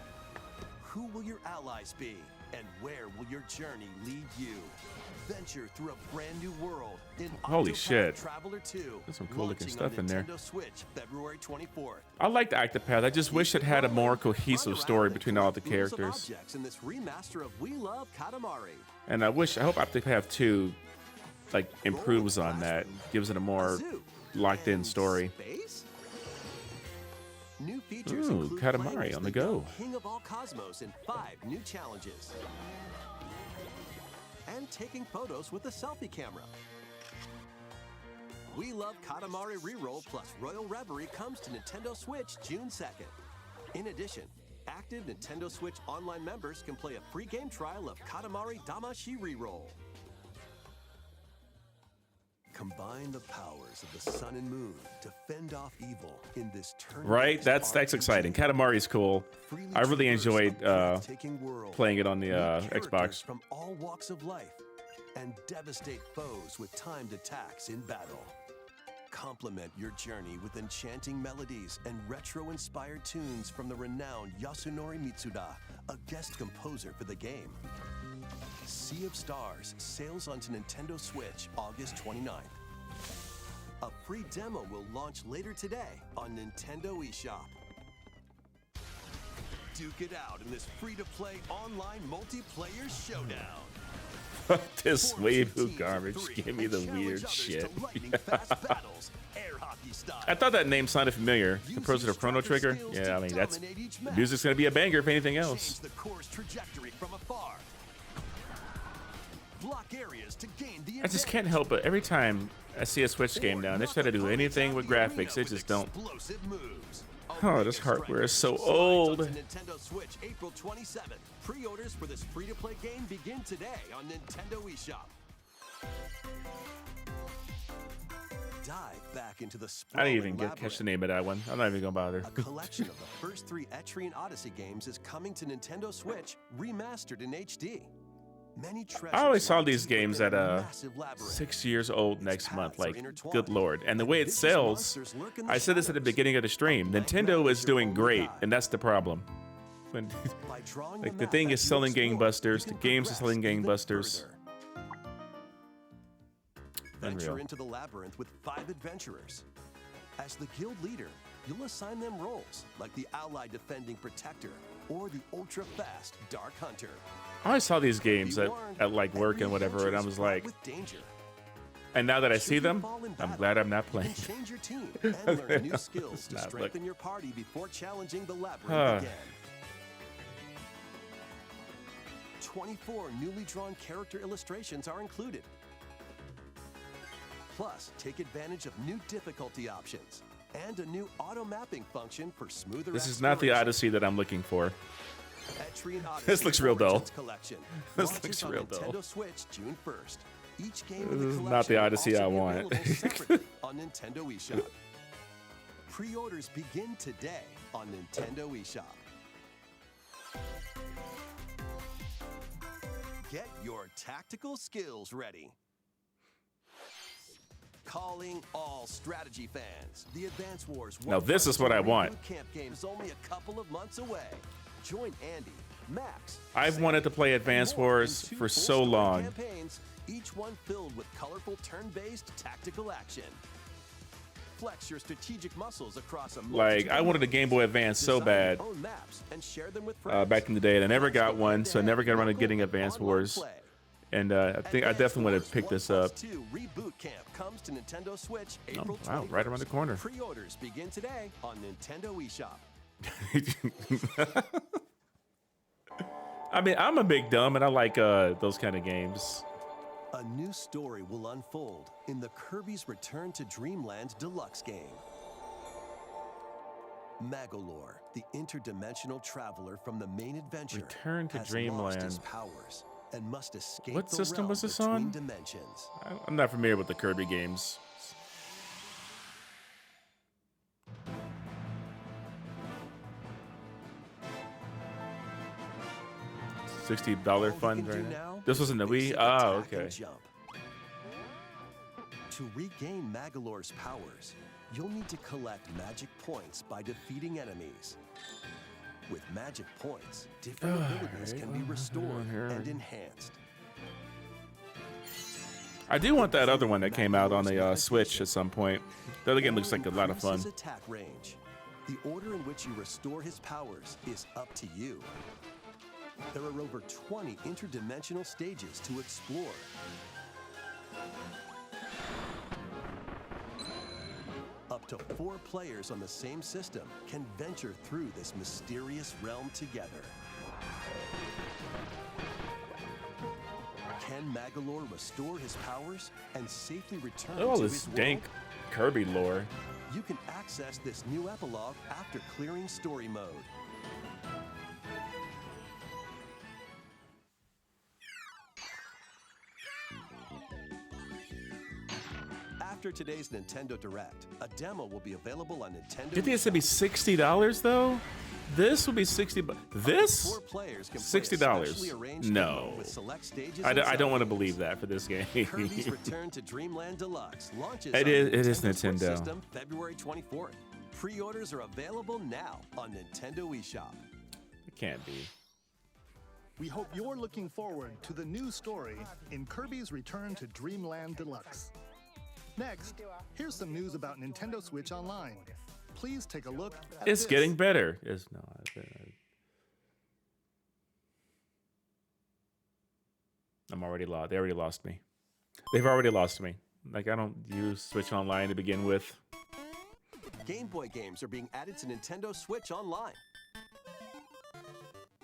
[SPEAKER 3] Who will your allies be? And where will your journey lead you? Venture through a brand new world in
[SPEAKER 1] Holy
[SPEAKER 3] Octopath
[SPEAKER 1] shit.
[SPEAKER 3] Traveler 2.
[SPEAKER 1] There's some cool looking
[SPEAKER 3] launching on
[SPEAKER 1] stuff in there.
[SPEAKER 3] Nintendo Switch, February 24th.
[SPEAKER 1] I like the Octopath. I just wish it had a more cohesive
[SPEAKER 3] Wander
[SPEAKER 1] story
[SPEAKER 3] out and
[SPEAKER 1] between all the
[SPEAKER 3] collect pools of
[SPEAKER 1] characters.
[SPEAKER 3] objects in this remaster of We Love Katamari.
[SPEAKER 1] And I hope Octopath 2 like improves on that, gives it a more
[SPEAKER 3] Zoo
[SPEAKER 1] locked in
[SPEAKER 3] and
[SPEAKER 1] story.
[SPEAKER 3] Space? New features
[SPEAKER 1] Ooh,
[SPEAKER 3] include
[SPEAKER 1] Katamari
[SPEAKER 3] playing as
[SPEAKER 1] on the
[SPEAKER 3] the
[SPEAKER 1] go.
[SPEAKER 3] young King of all cosmos in 5 new challenges. And taking photos with a selfie camera. We Love Katamari Reroll plus Royal Reverie comes to Nintendo Switch June 2nd. In addition, active Nintendo Switch Online members can play a free game trial of Katamari Damacy Reroll. Combine the powers of the sun and moon to fend off evil in this turn-based
[SPEAKER 1] Right? That's
[SPEAKER 3] RPG.
[SPEAKER 1] exciting. Katamari's cool.
[SPEAKER 3] Freely
[SPEAKER 1] I really
[SPEAKER 3] traverse
[SPEAKER 1] enjoyed
[SPEAKER 3] a breathtaking world.
[SPEAKER 1] playing it on the
[SPEAKER 3] Meet
[SPEAKER 1] Xbox.
[SPEAKER 3] characters from all walks of life and devastate foes with timed attacks in battle. Complement your journey with enchanting melodies and retro-inspired tunes from the renowned Yasunori Mitsuda, a guest composer for the game. Sea of Stars sails onto Nintendo Switch August 29th. A free demo will launch later today on Nintendo eShop. Duke it out in this free-to-play online multiplayer showdown.
[SPEAKER 1] This
[SPEAKER 3] Form
[SPEAKER 1] wave
[SPEAKER 3] your
[SPEAKER 1] of
[SPEAKER 3] teams
[SPEAKER 1] garbage.
[SPEAKER 3] of 3
[SPEAKER 1] Give me
[SPEAKER 3] and
[SPEAKER 1] the
[SPEAKER 3] challenge
[SPEAKER 1] weird
[SPEAKER 3] others
[SPEAKER 1] shit.
[SPEAKER 3] to lightning-fast battles, air hockey style.
[SPEAKER 1] I thought that name sounded familiar.
[SPEAKER 3] Use
[SPEAKER 1] Composer of
[SPEAKER 3] these
[SPEAKER 1] Chrono
[SPEAKER 3] tracker
[SPEAKER 1] Trigger.
[SPEAKER 3] skills
[SPEAKER 1] Yeah,
[SPEAKER 3] to
[SPEAKER 1] I mean that's
[SPEAKER 3] dominate each
[SPEAKER 1] the
[SPEAKER 3] match.
[SPEAKER 1] music's gonna be a banger if anything else.
[SPEAKER 3] Change the course trajectory from afar. Block areas to gain the
[SPEAKER 1] I just can't help it. Every time I see a Switch game now, they try to do anything with graphics. They just don't.
[SPEAKER 3] Explosive moves.
[SPEAKER 1] Oh, this hardware is so
[SPEAKER 3] Slides onto
[SPEAKER 1] old.
[SPEAKER 3] Nintendo Switch April 27th. Pre-orders for this free-to-play game begin today on Nintendo eShop. Dive back into the
[SPEAKER 1] I didn't even
[SPEAKER 3] sprawling
[SPEAKER 1] catch the
[SPEAKER 3] labyrinth.
[SPEAKER 1] name of that one. I'm not even gonna bother.
[SPEAKER 3] A collection of the first 3 Etrian Odyssey games is coming to Nintendo Switch, remastered in HD. Many treasures
[SPEAKER 1] I always saw
[SPEAKER 3] lie
[SPEAKER 1] these
[SPEAKER 3] deep
[SPEAKER 1] games
[SPEAKER 3] within
[SPEAKER 1] at
[SPEAKER 3] a massive labyrinth.
[SPEAKER 1] 6 years old
[SPEAKER 3] Its
[SPEAKER 1] next month.
[SPEAKER 3] paths are
[SPEAKER 1] Like,
[SPEAKER 3] intertwined,
[SPEAKER 1] good lord. And the
[SPEAKER 3] and
[SPEAKER 1] way it
[SPEAKER 3] vicious
[SPEAKER 1] sells,
[SPEAKER 3] monsters lurk in the
[SPEAKER 1] I said this at the
[SPEAKER 3] shadows.
[SPEAKER 1] beginning of the stream. Nintendo is doing great, and that's the problem. When
[SPEAKER 3] By drawing
[SPEAKER 1] like
[SPEAKER 3] the
[SPEAKER 1] the
[SPEAKER 3] map
[SPEAKER 1] thing
[SPEAKER 3] as
[SPEAKER 1] is
[SPEAKER 3] you
[SPEAKER 1] selling
[SPEAKER 3] explore,
[SPEAKER 1] gangbusters,
[SPEAKER 3] you
[SPEAKER 1] the
[SPEAKER 3] can
[SPEAKER 1] games are selling
[SPEAKER 3] progress even
[SPEAKER 1] gangbusters.
[SPEAKER 3] further. Venture
[SPEAKER 1] Unreal.
[SPEAKER 3] into the labyrinth with 5 adventurers. As the guild leader, you'll assign them roles like the Allied Defending Protector or the ultra-fast Dark Hunter.
[SPEAKER 1] I always saw these games
[SPEAKER 3] Be
[SPEAKER 1] at,
[SPEAKER 3] warned,
[SPEAKER 1] at like work
[SPEAKER 3] every
[SPEAKER 1] and whatever, and I
[SPEAKER 3] adventure
[SPEAKER 1] was
[SPEAKER 3] is fraught
[SPEAKER 1] like,
[SPEAKER 3] with danger.
[SPEAKER 1] and now that I
[SPEAKER 3] Should
[SPEAKER 1] see
[SPEAKER 3] you
[SPEAKER 1] them,
[SPEAKER 3] fall in
[SPEAKER 1] I'm
[SPEAKER 3] battle,
[SPEAKER 1] glad I'm not
[SPEAKER 3] you
[SPEAKER 1] playing.
[SPEAKER 3] can change your team and learn new skills
[SPEAKER 1] It's
[SPEAKER 3] to
[SPEAKER 1] not, look.
[SPEAKER 3] strengthen your party before challenging the
[SPEAKER 1] Huh.
[SPEAKER 3] labyrinth again. 24 newly drawn character illustrations are included. Plus, take advantage of new difficulty options and a new auto mapping function for smoother.
[SPEAKER 1] This is not the Odyssey that I'm looking for. This looks real dull. This looks real dull.
[SPEAKER 3] Nintendo Switch June 1st. Each game
[SPEAKER 1] this is not the Odyssey I want.
[SPEAKER 3] On Nintendo eShop. Pre-orders begin today on Nintendo eShop. Get your tactical skills ready. Calling all strategy fans. The Advance Wars.
[SPEAKER 1] Now this is what I want.
[SPEAKER 3] Camp game is only a couple of months away. Join Andy, Max.
[SPEAKER 1] I've wanted to play Advance Wars for so long.
[SPEAKER 3] Campaigns, each one filled with colorful turn-based tactical action. Flex your strategic muscles across a
[SPEAKER 1] like I wanted a Game Boy Advance so bad back in the day, and I never got one, so I never got around to getting Advance Wars. And I think I definitely want to pick this up.
[SPEAKER 3] Reboot Camp comes to Nintendo Switch
[SPEAKER 1] Oh,
[SPEAKER 3] April
[SPEAKER 1] wow, right around the corner.
[SPEAKER 3] Pre-orders begin today on Nintendo eShop.
[SPEAKER 1] I mean, I'm a big dumb, and I like those kind of games.
[SPEAKER 3] A new story will unfold in the Kirby's Return to Dreamland Deluxe game. Magolor, the interdimensional traveler from the main adventure,
[SPEAKER 1] Return to
[SPEAKER 3] has
[SPEAKER 1] Dreamland.
[SPEAKER 3] lost his powers and must escape
[SPEAKER 1] What
[SPEAKER 3] the
[SPEAKER 1] system
[SPEAKER 3] realm
[SPEAKER 1] was this
[SPEAKER 3] between
[SPEAKER 1] on?
[SPEAKER 3] dimensions.
[SPEAKER 1] I'm not familiar with the Kirby games. $60 fund right now. This was in the Wii? Oh, okay.
[SPEAKER 3] To regain Magolor's powers, you'll need to collect magic points by defeating enemies. With magic points, different abilities can be restored and enhanced.
[SPEAKER 1] I do want that other one that came out on the Switch at some point. The other game looks like a lot of fun.
[SPEAKER 3] His attack range. The order in which you restore his powers is up to you. There are over 20 interdimensional stages to explore. Up to 4 players on the same system can venture through this mysterious realm together. Can Magolor restore his powers and safely return
[SPEAKER 1] All
[SPEAKER 3] to
[SPEAKER 1] this
[SPEAKER 3] his
[SPEAKER 1] dank
[SPEAKER 3] world?
[SPEAKER 1] Kirby lore.
[SPEAKER 3] You can access this new epilogue after clearing story mode. After today's Nintendo Direct, a demo will be available on Nintendo.
[SPEAKER 1] Did this be $60 though? This would be 60. This
[SPEAKER 3] Four players can play a
[SPEAKER 1] $60.
[SPEAKER 3] specially arranged
[SPEAKER 1] No,
[SPEAKER 3] demo with select stages
[SPEAKER 1] I
[SPEAKER 3] and
[SPEAKER 1] don't want to
[SPEAKER 3] zones.
[SPEAKER 1] believe that for this game.
[SPEAKER 3] Kirby's Return to Dreamland Deluxe launches
[SPEAKER 1] It
[SPEAKER 3] on
[SPEAKER 1] is
[SPEAKER 3] the Nintendo Switch
[SPEAKER 1] Nintendo.
[SPEAKER 3] System February 24th. Pre-orders are available now on Nintendo eShop.
[SPEAKER 1] It can't be.
[SPEAKER 2] We hope you're looking forward to the new story in Kirby's Return to Dreamland Deluxe. Next, here's some news about Nintendo Switch Online. Please take a look at
[SPEAKER 1] It's
[SPEAKER 2] this.
[SPEAKER 1] getting better. I'm already lost. They already lost me. They've already lost me. Like, I don't use Switch Online to begin with.
[SPEAKER 3] Game Boy games are being added to Nintendo Switch Online.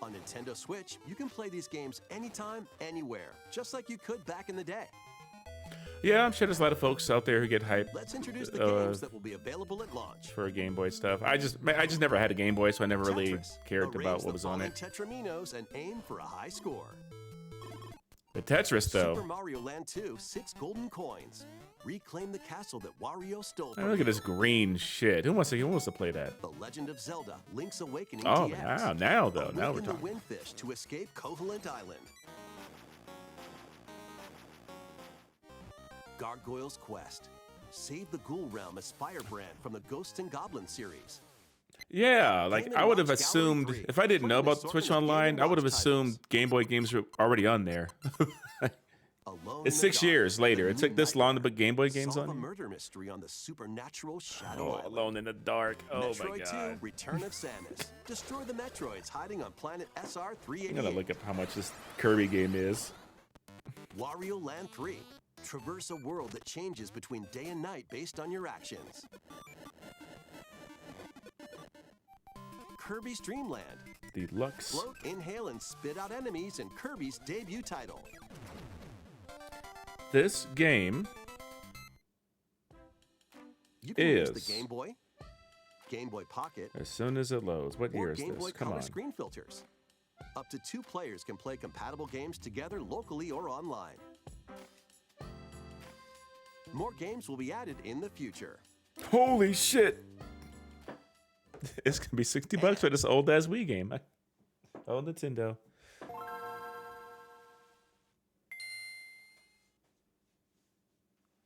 [SPEAKER 3] On Nintendo Switch, you can play these games anytime, anywhere, just like you could back in the day.
[SPEAKER 1] Yeah, I'm sure there's a lot of folks out there who get hyped
[SPEAKER 3] Let's introduce the games that will be available at launch.
[SPEAKER 1] for Game Boy stuff. I just never had a Game Boy, so I never really
[SPEAKER 3] Tetris.
[SPEAKER 1] cared
[SPEAKER 3] Arrange
[SPEAKER 1] about
[SPEAKER 3] the
[SPEAKER 1] what was on
[SPEAKER 3] following
[SPEAKER 1] it.
[SPEAKER 3] Tetraminos and aim for a high score.
[SPEAKER 1] The Tetris, though.
[SPEAKER 3] Super Mario Land 2, 6 golden coins. Reclaim the castle that Wario stole
[SPEAKER 1] Hey,
[SPEAKER 3] from
[SPEAKER 1] look
[SPEAKER 3] you.
[SPEAKER 1] at this green shit. Who wants to play that?
[SPEAKER 3] The Legend of Zelda, Link's Awakening
[SPEAKER 1] Oh,
[SPEAKER 3] DX.
[SPEAKER 1] now though. Now we're
[SPEAKER 3] Awaken the
[SPEAKER 1] talking.
[SPEAKER 3] Windfish to escape Koholint Island. Gargoyle's Quest. Save the Ghoul Realm as Firebrand from the Ghosts and Goblins series.
[SPEAKER 1] Yeah, like
[SPEAKER 3] Game
[SPEAKER 1] I would have
[SPEAKER 3] & Watch
[SPEAKER 1] assumed
[SPEAKER 3] Gallery 3.
[SPEAKER 1] if I didn't know
[SPEAKER 3] Find an
[SPEAKER 1] about Switch
[SPEAKER 3] assortment of
[SPEAKER 1] Online,
[SPEAKER 3] Game
[SPEAKER 1] I would have
[SPEAKER 3] & Watch
[SPEAKER 1] assumed Game Boy games were already on there.
[SPEAKER 3] Alone
[SPEAKER 1] It's
[SPEAKER 3] in the
[SPEAKER 1] 6
[SPEAKER 3] Dark,
[SPEAKER 1] years later.
[SPEAKER 3] the
[SPEAKER 1] It took
[SPEAKER 3] new
[SPEAKER 1] this long to
[SPEAKER 3] nightmare.
[SPEAKER 1] put Game Boy games
[SPEAKER 3] Solve a
[SPEAKER 1] on.
[SPEAKER 3] murder mystery on the supernatural Shadow
[SPEAKER 1] Oh,
[SPEAKER 3] Island.
[SPEAKER 1] Alone in the Dark. Oh
[SPEAKER 3] Metroid
[SPEAKER 1] my
[SPEAKER 3] 2,
[SPEAKER 1] god.
[SPEAKER 3] Return of Samus. Destroy the Metroids hiding on planet
[SPEAKER 1] I'm
[SPEAKER 3] SR-388.
[SPEAKER 1] gonna look up how much this Kirby game is.
[SPEAKER 3] Wario Land 3. Traverse a world that changes between day and night based on your actions. Kirby's Dreamland.
[SPEAKER 1] Deluxe.
[SPEAKER 3] Float, inhale, and spit out enemies in Kirby's debut title.
[SPEAKER 1] This game
[SPEAKER 3] You can use
[SPEAKER 1] is
[SPEAKER 3] the Game Boy, Game Boy Pocket,
[SPEAKER 1] as soon as it loads. What
[SPEAKER 3] or
[SPEAKER 1] year is
[SPEAKER 3] Game Boy
[SPEAKER 1] this? Come
[SPEAKER 3] Color
[SPEAKER 1] on.
[SPEAKER 3] screen filters. Up to 2 players can play compatible games together locally or online. More games will be added in the future.
[SPEAKER 1] Holy shit! It's gonna be $60 for this old ass Wii game. Oh, Nintendo.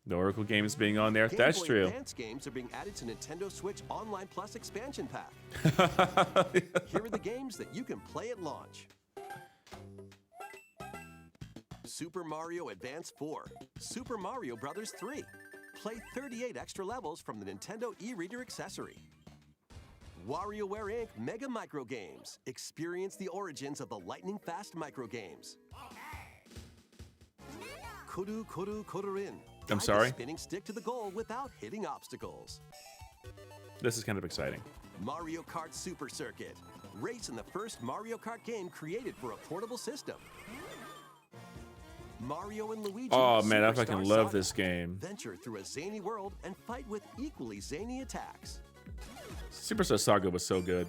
[SPEAKER 1] The Oracle games being on there.
[SPEAKER 3] Game
[SPEAKER 1] That's
[SPEAKER 3] Boy
[SPEAKER 1] true.
[SPEAKER 3] Advance games are being added to Nintendo Switch Online Plus expansion pack. Here are the games that you can play at launch. Super Mario Advance 4, Super Mario Bros. 3. Play 38 extra levels from the Nintendo e-reader accessory. WarioWare Inc. Mega Micro Games. Experience the origins of the lightning-fast micro games. Koru Koru Korurin.
[SPEAKER 1] I'm
[SPEAKER 3] Guide the
[SPEAKER 1] sorry?
[SPEAKER 3] spinning stick to the goal without hitting obstacles.
[SPEAKER 1] This is kind of exciting.
[SPEAKER 3] Mario Kart Super Circuit. Race in the first Mario Kart game created for a portable system. Mario and Luigi.
[SPEAKER 1] Oh man, I
[SPEAKER 3] Superstar
[SPEAKER 1] fucking love
[SPEAKER 3] Saga.
[SPEAKER 1] this game.
[SPEAKER 3] Venture through a zany world and fight with equally zany attacks.
[SPEAKER 1] Superstar Saga was so good.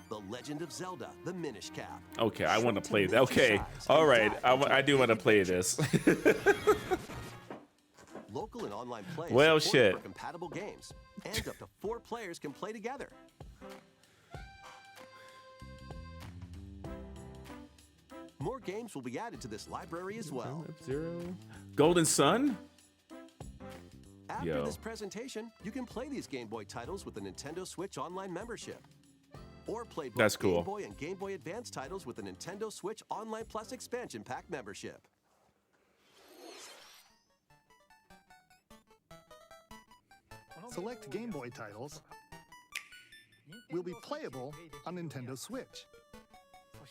[SPEAKER 3] The Legend of Zelda, the Minish Cap.
[SPEAKER 1] Okay, I want to
[SPEAKER 3] Show
[SPEAKER 1] play that.
[SPEAKER 3] miniature
[SPEAKER 1] Okay,
[SPEAKER 3] size
[SPEAKER 1] all
[SPEAKER 3] and
[SPEAKER 1] right.
[SPEAKER 3] dive into
[SPEAKER 1] I do want to
[SPEAKER 3] epic
[SPEAKER 1] play
[SPEAKER 3] adventures.
[SPEAKER 1] this.
[SPEAKER 3] Local and online play
[SPEAKER 1] Well,
[SPEAKER 3] supported
[SPEAKER 1] shit.
[SPEAKER 3] for compatible games, and up to 4 players can play together. More games will be added to this library as well.
[SPEAKER 1] Zero. Golden Sun?
[SPEAKER 3] After
[SPEAKER 1] Yo.
[SPEAKER 3] this presentation, you can play these Game Boy titles with the Nintendo Switch Online membership. Or play both
[SPEAKER 1] That's cool.
[SPEAKER 3] Game Boy and Game Boy Advance titles with the Nintendo Switch Online Plus expansion pack membership.
[SPEAKER 2] Select Game Boy titles will be playable on Nintendo Switch.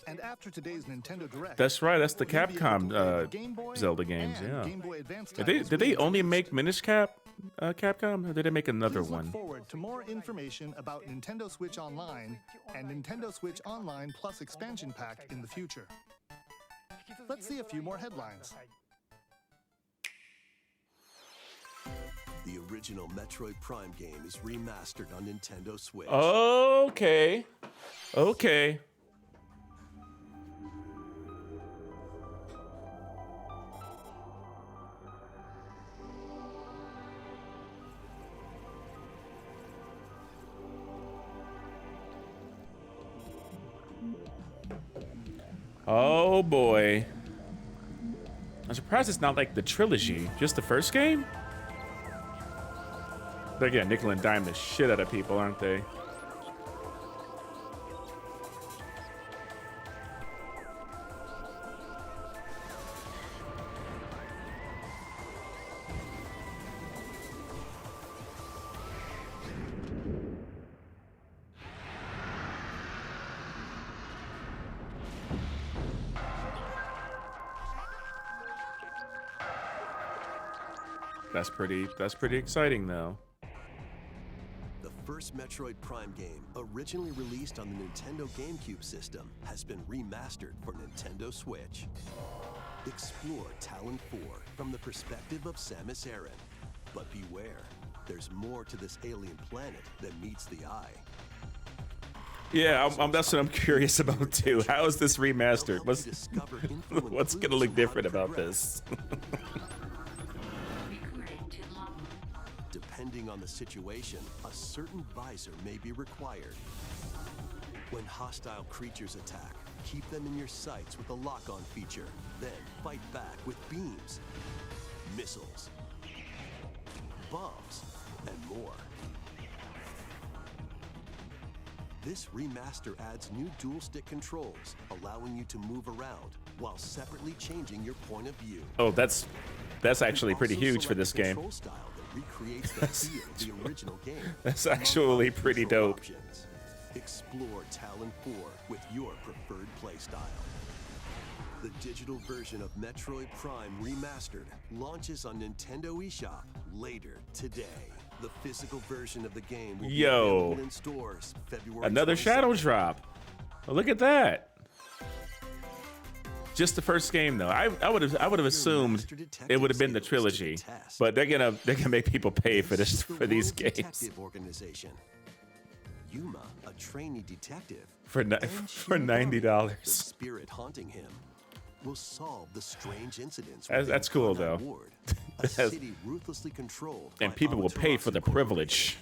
[SPEAKER 2] And after today's Nintendo Direct,
[SPEAKER 1] That's right. That's the
[SPEAKER 2] you'll be able to play
[SPEAKER 1] Capcom
[SPEAKER 2] the Game Boy
[SPEAKER 1] Zelda games.
[SPEAKER 2] and
[SPEAKER 1] Yeah.
[SPEAKER 2] Game Boy Advance
[SPEAKER 1] Did
[SPEAKER 2] titles
[SPEAKER 1] they only make
[SPEAKER 2] released.
[SPEAKER 1] Minish Cap? Capcom? Or did they make another
[SPEAKER 2] Please
[SPEAKER 1] one?
[SPEAKER 2] look forward to more information about Nintendo Switch Online and Nintendo Switch Online Plus expansion pack in the future. Let's see a few more headlines.
[SPEAKER 3] The original Metroid Prime game is remastered on Nintendo Switch.
[SPEAKER 1] Okay. Okay. Oh boy. I'm surprised it's not like the trilogy, just the first game? They're getting nickel and dime the shit out of people, aren't they? That's pretty exciting though.
[SPEAKER 3] The first Metroid Prime game, originally released on the Nintendo GameCube system, has been remastered for Nintendo Switch. Explore Talon 4 from the perspective of Samus Aran. But beware, there's more to this alien planet than meets the eye.
[SPEAKER 1] Yeah, that's what I'm curious about too. How is this remastered?
[SPEAKER 3] It'll help you discover info and
[SPEAKER 1] What's gonna
[SPEAKER 3] clues
[SPEAKER 1] look
[SPEAKER 3] on how to
[SPEAKER 1] different about
[SPEAKER 3] progress.
[SPEAKER 1] this?
[SPEAKER 3] Depending on the situation, a certain visor may be required. When hostile creatures attack, keep them in your sights with the lock-on feature. Then fight back with beams, missiles, bombs, and more. This remaster adds new dual-stick controls, allowing you to move around while separately changing your point of view.
[SPEAKER 1] Oh, that's actually pretty
[SPEAKER 3] Also
[SPEAKER 1] huge for
[SPEAKER 3] select
[SPEAKER 1] this
[SPEAKER 3] a
[SPEAKER 1] game.
[SPEAKER 3] control style that recreates the feel of the original game.
[SPEAKER 1] That's
[SPEAKER 3] among
[SPEAKER 1] actually
[SPEAKER 3] other
[SPEAKER 1] pretty
[SPEAKER 3] control
[SPEAKER 1] dope.
[SPEAKER 3] options. Explore Talon 4 with your preferred playstyle. The digital version of Metroid Prime Remastered launches on Nintendo eShop later today. The physical version of the game will be available in stores February
[SPEAKER 1] Another
[SPEAKER 3] 22nd.
[SPEAKER 1] shadow drop. Oh, look at that. Just the first game, though. I would have assumed it would have been the trilogy, but they're gonna make people pay for these games
[SPEAKER 3] Detective organization. Yuma, a trainee detective,
[SPEAKER 1] for $90.
[SPEAKER 3] spirit haunting him, will solve the strange incidents.
[SPEAKER 1] That's cool, though.
[SPEAKER 3] Ward, a city ruthlessly controlled,
[SPEAKER 1] And
[SPEAKER 3] by
[SPEAKER 1] people will pay for the
[SPEAKER 3] Amaterasu
[SPEAKER 1] privilege.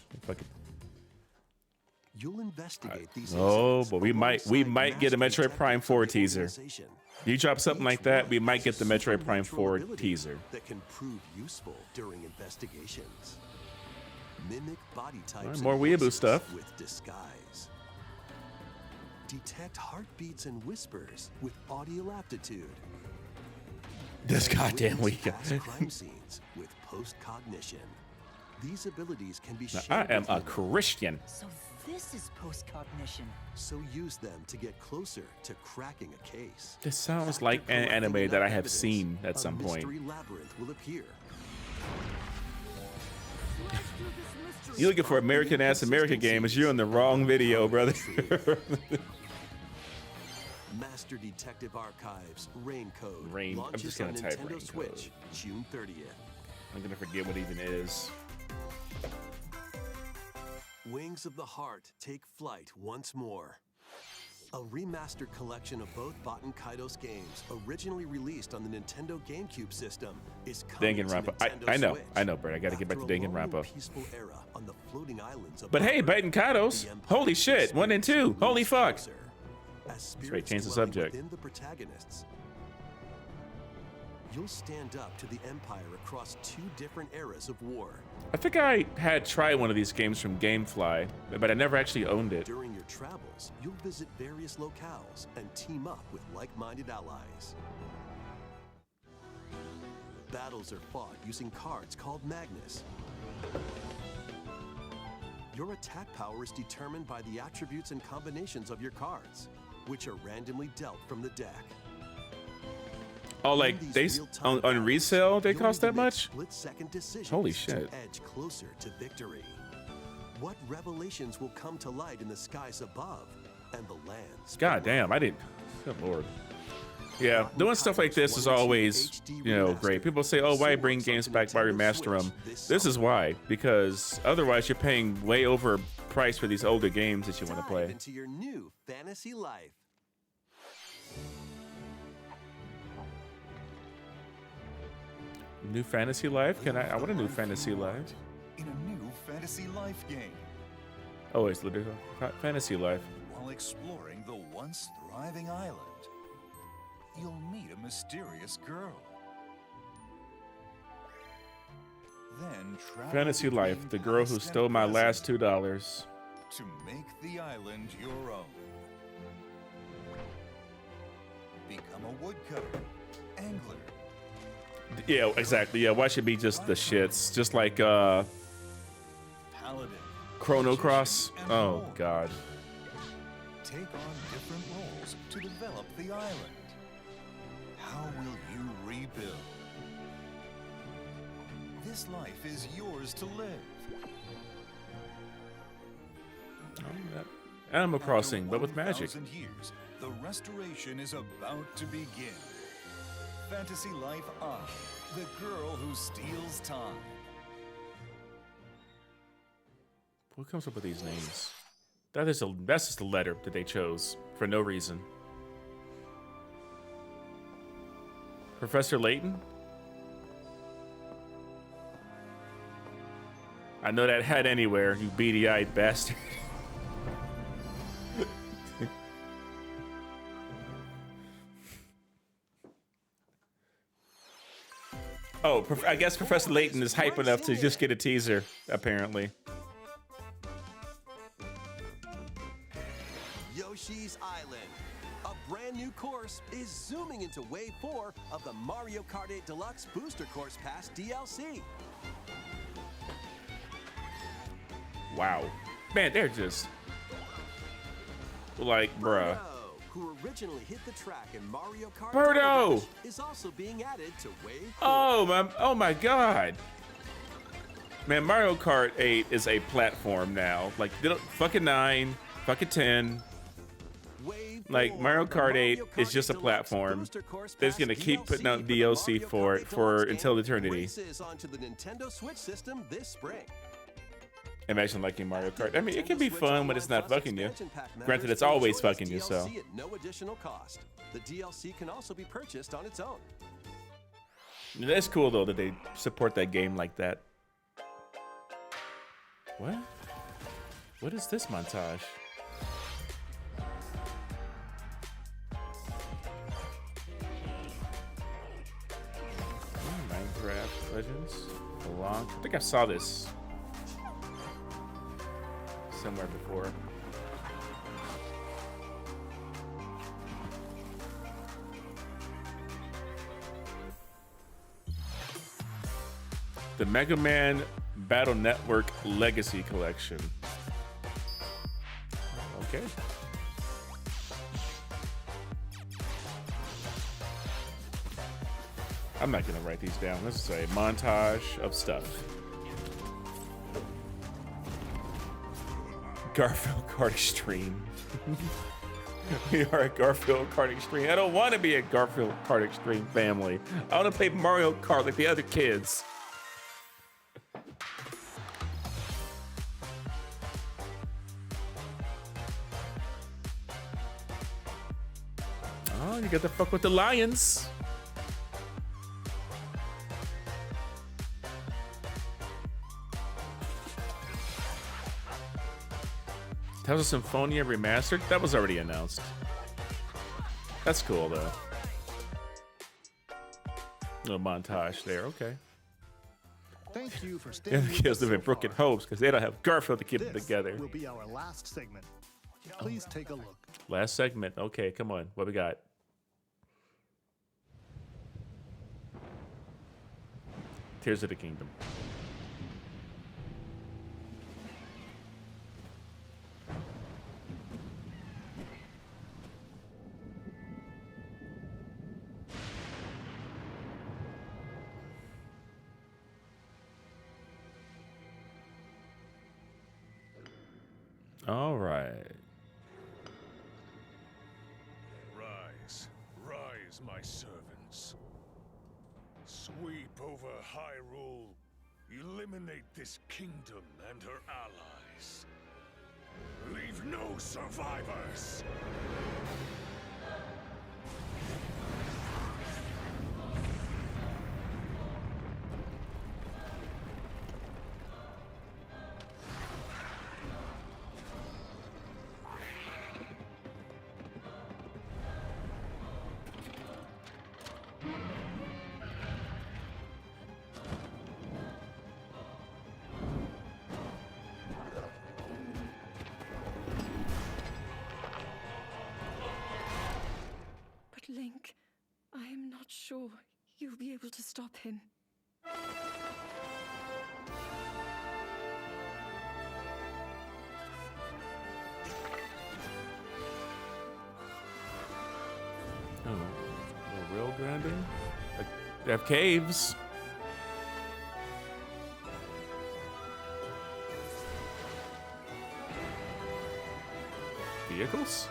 [SPEAKER 3] You'll investigate these.
[SPEAKER 1] Oh, but we might get a Metroid Prime 4 teaser. You drop something like that, we might get the Metroid Prime 4 teaser.
[SPEAKER 3] That can prove useful during investigations. Mimic body types.
[SPEAKER 1] Right, more
[SPEAKER 3] and
[SPEAKER 1] weeaboo
[SPEAKER 3] voices
[SPEAKER 1] stuff.
[SPEAKER 3] with disguise. Detect heartbeats and whispers with audio aptitude.
[SPEAKER 1] This goddamn
[SPEAKER 3] Witness
[SPEAKER 1] week.
[SPEAKER 3] fast crime scenes with post-cognition. These abilities can be shared.
[SPEAKER 1] I am
[SPEAKER 3] with
[SPEAKER 1] a
[SPEAKER 3] you.
[SPEAKER 1] Christian.
[SPEAKER 9] So this is post-cognition.
[SPEAKER 3] So use them to get closer to cracking a case.
[SPEAKER 1] This sounds
[SPEAKER 3] After
[SPEAKER 1] like an
[SPEAKER 3] collecting
[SPEAKER 1] anime that
[SPEAKER 3] enough
[SPEAKER 1] I have
[SPEAKER 3] evidence,
[SPEAKER 1] seen at
[SPEAKER 3] a
[SPEAKER 1] some point.
[SPEAKER 3] mystery labyrinth will appear.
[SPEAKER 1] You're looking for American ass America games, you're in the wrong video, brother.
[SPEAKER 3] Master Detective Archives Rain Code
[SPEAKER 1] I'm
[SPEAKER 3] launches
[SPEAKER 1] just gonna
[SPEAKER 3] on
[SPEAKER 1] type
[SPEAKER 3] Nintendo
[SPEAKER 1] Rain
[SPEAKER 3] Switch June 30th.
[SPEAKER 1] I'm gonna forget what even is.
[SPEAKER 3] Wings of the Heart take flight once more. A remastered collection of both Baten Kaitos games, originally released on the Nintendo GameCube system, is coming to
[SPEAKER 1] Danganronpa.
[SPEAKER 3] Nintendo Switch.
[SPEAKER 1] I know, Brett. I gotta get back to
[SPEAKER 3] After a long and
[SPEAKER 1] Danganronpa.
[SPEAKER 3] peaceful era on the floating islands of
[SPEAKER 1] But hey,
[SPEAKER 3] Barbary,
[SPEAKER 1] Baten Kaitos.
[SPEAKER 3] the Empire
[SPEAKER 1] Holy shit, 1 and 2. Holy
[SPEAKER 3] moves
[SPEAKER 1] fuck.
[SPEAKER 3] closer. As
[SPEAKER 1] right,
[SPEAKER 3] spirits
[SPEAKER 1] change the
[SPEAKER 3] dwelling
[SPEAKER 1] subject.
[SPEAKER 3] within the protagonists, you'll stand up to the Empire across 2 different eras of war.
[SPEAKER 1] I think I had tried one of these games from Gamefly, but I never actually owned it.
[SPEAKER 3] During your travels, you'll visit various locales and team up with like-minded allies. Battles are fought using cards called Magnus. Your attack power is determined by the attributes and combinations of your cards, which are randomly dealt from the deck.
[SPEAKER 1] Oh, like
[SPEAKER 3] In these
[SPEAKER 1] they
[SPEAKER 3] real-time
[SPEAKER 1] on
[SPEAKER 3] battles,
[SPEAKER 1] resale they
[SPEAKER 3] you'll
[SPEAKER 1] cost
[SPEAKER 3] need
[SPEAKER 1] that
[SPEAKER 3] to make
[SPEAKER 1] much?
[SPEAKER 3] split-second decisions
[SPEAKER 1] Holy
[SPEAKER 3] to
[SPEAKER 1] shit.
[SPEAKER 3] edge closer to victory. What revelations will come to light in the skies above and the lands?
[SPEAKER 1] God damn, I didn't. Good lord. Yeah, doing stuff like this is always, great. People say, "Oh, why bring games back by remaster them?" This is why, because otherwise you're paying way over price for these older games that you want to
[SPEAKER 3] Dive
[SPEAKER 1] play.
[SPEAKER 3] into your new fantasy life.
[SPEAKER 1] New Fantasy Life? I want a new Fantasy Life.
[SPEAKER 10] In a new Fantasy Life game,
[SPEAKER 1] Oh, it's literally Fantasy Life.
[SPEAKER 10] while exploring the once thriving island, you'll meet a mysterious girl. Then travel
[SPEAKER 1] Fantasy
[SPEAKER 10] between
[SPEAKER 1] Life, the girl who
[SPEAKER 10] past and
[SPEAKER 1] stole my
[SPEAKER 10] present
[SPEAKER 1] last $2.
[SPEAKER 10] to make the island your own. Become a woodcutter, angler,
[SPEAKER 1] Yeah, exactly. Yeah, why should it be just the shits? Just like
[SPEAKER 10] paladin,
[SPEAKER 1] Chrono Cross.
[SPEAKER 10] magician, and
[SPEAKER 1] Oh
[SPEAKER 10] more.
[SPEAKER 1] god.
[SPEAKER 10] Take on different roles to develop the island. How will you rebuild? This life is yours to live.
[SPEAKER 1] Animal Crossing, but with
[SPEAKER 10] After
[SPEAKER 1] magic.
[SPEAKER 10] 1,000 years, the restoration is about to begin. Fantasy Life I, the girl who steals time.
[SPEAKER 1] Who comes up with these names? That's just a letter that they chose for no reason. Professor Layton? I know that hat anywhere, you beady-eyed bastard. Oh, I guess Professor Layton is hype enough to just get a teaser, apparently.
[SPEAKER 3] Yoshi's Island. A brand new course is zooming into Wave 4 of the Mario Kart 8 Deluxe Booster Course Pass DLC.
[SPEAKER 1] Wow. Man, they're just... like, bruh.
[SPEAKER 3] Birdo, who originally hit the track in Mario Kart
[SPEAKER 1] Birdo!
[SPEAKER 3] Double Dash, is also being added to Wave 4.
[SPEAKER 1] Oh my god. Man, Mario Kart 8 is a platform now. Like, fucking 9, fucking 10.
[SPEAKER 3] Like
[SPEAKER 1] Mario Kart 8 is just a platform. They're just gonna keep putting out DLC for it for until eternity.
[SPEAKER 3] Onto the Nintendo Switch system this spring.
[SPEAKER 1] Imagine liking Mario Kart. I mean, it can be fun when it's not fucking you. Granted, it's always fucking you, so.
[SPEAKER 3] At no additional cost. The DLC can also be purchased on its own.
[SPEAKER 1] That's cool though that they support that game like that. What? What is this montage? Minecraft Legends. I think I saw this somewhere before. The Mega Man Battle Network Legacy Collection. Okay. I'm not gonna write these down. Let's say montage of stuff. Garfield Kart Extreme. We are a Garfield Kart Extreme. I don't want to be a Garfield Kart Extreme family. I want to play Mario Kart like the other kids. Oh, you got to fuck with the lions. Tales of Symphonia Remastered? That was already announced. That's cool, though. Little montage there, okay.
[SPEAKER 2] Thank you for
[SPEAKER 1] Yeah,
[SPEAKER 2] staying
[SPEAKER 1] the
[SPEAKER 2] with
[SPEAKER 1] kids
[SPEAKER 2] us
[SPEAKER 1] live in
[SPEAKER 2] so
[SPEAKER 1] broken
[SPEAKER 2] far.
[SPEAKER 1] hopes because they don't have Garfield to keep them
[SPEAKER 2] This
[SPEAKER 1] together.
[SPEAKER 2] will be our last segment. Please take a look.
[SPEAKER 1] Last segment. Okay, come on. What we got? Tears of the Kingdom. All right.
[SPEAKER 11] Rise, rise, my servants. Sweep over Hyrule. Eliminate this kingdom and her allies. Leave no survivors.
[SPEAKER 12] Link, I am not sure you'll be able to stop him.
[SPEAKER 1] Oh, a real grinding? They have caves. Vehicles?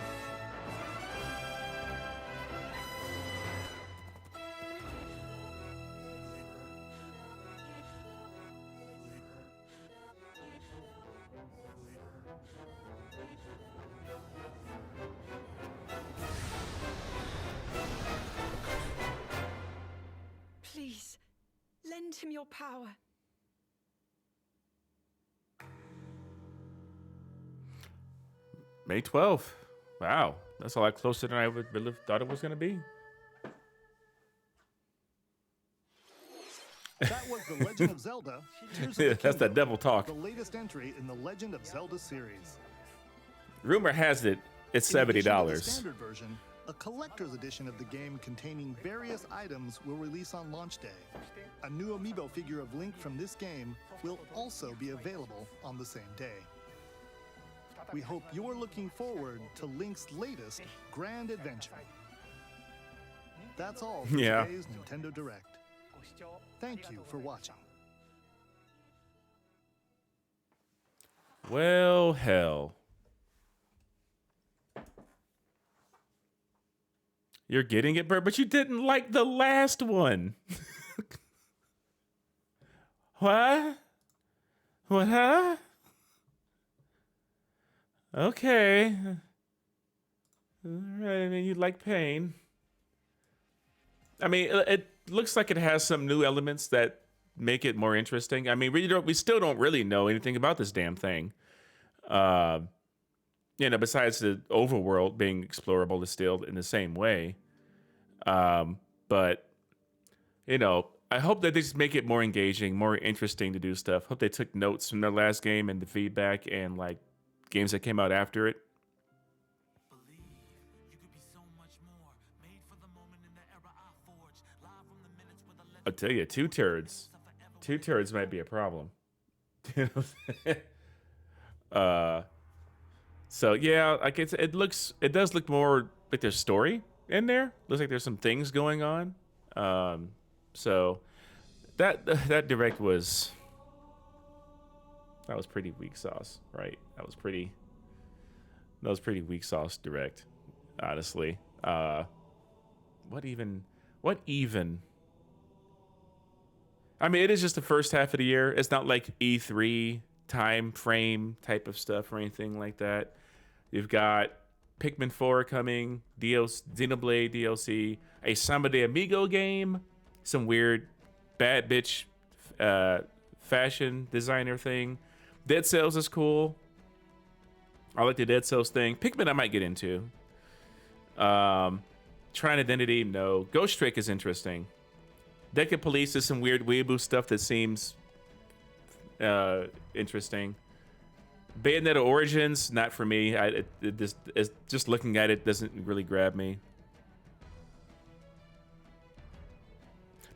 [SPEAKER 12] Please, lend him your power.
[SPEAKER 1] May 12th. Wow. That's a lot closer than I would really thought it was going to be.
[SPEAKER 2] That was The Legend of Zelda. Tears of
[SPEAKER 1] Yeah,
[SPEAKER 2] the
[SPEAKER 1] that's that
[SPEAKER 2] Kingdom,
[SPEAKER 1] devil talk.
[SPEAKER 2] the latest entry in the Legend of Zelda series.
[SPEAKER 1] Rumor has it it's
[SPEAKER 2] In addition to the
[SPEAKER 1] $70.
[SPEAKER 2] standard version, a collector's edition of the game containing various items will release on launch day. A new amiibo figure of Link from this game will also be available on the same day. We hope you're looking forward to Link's latest grand adventure. That's all for
[SPEAKER 1] Yeah.
[SPEAKER 2] today's Nintendo Direct. Thank you for watching.
[SPEAKER 1] Well, hell. You're getting it, Bert, but you didn't like the last one. What? What, huh? Okay. All right, I mean, you like pain. I mean, it looks like it has some new elements that make it more interesting. I mean, we still don't really know anything about this damn thing. Besides the overworld being explorable is still in the same way. But, I hope that they just make it more engaging, more interesting to do stuff. Hope they took notes from their last game and the feedback and, like, games that came out after it. I'll tell you, two turds might be a problem. So yeah, I guess it does look more like there's story in there. Looks like there's some things going on. So that direct was pretty weak sauce, right? That was pretty weak sauce direct, honestly. What even? I mean, it is just the first half of the year. It's not like E3 time frame type of stuff or anything like that. You've got Pikmin 4 coming, Xenoblade DLC, a Samba de Amigo game, some weird bad bitch fashion designer thing. Dead Cells is cool. I like the Dead Cells thing. Pikmin I might get into. Trine Identity, no. Ghost Trick is interesting. Deca Police is some weird weeaboo stuff that seems interesting. Bayonetta Origins, not for me. Just looking at it doesn't really grab me.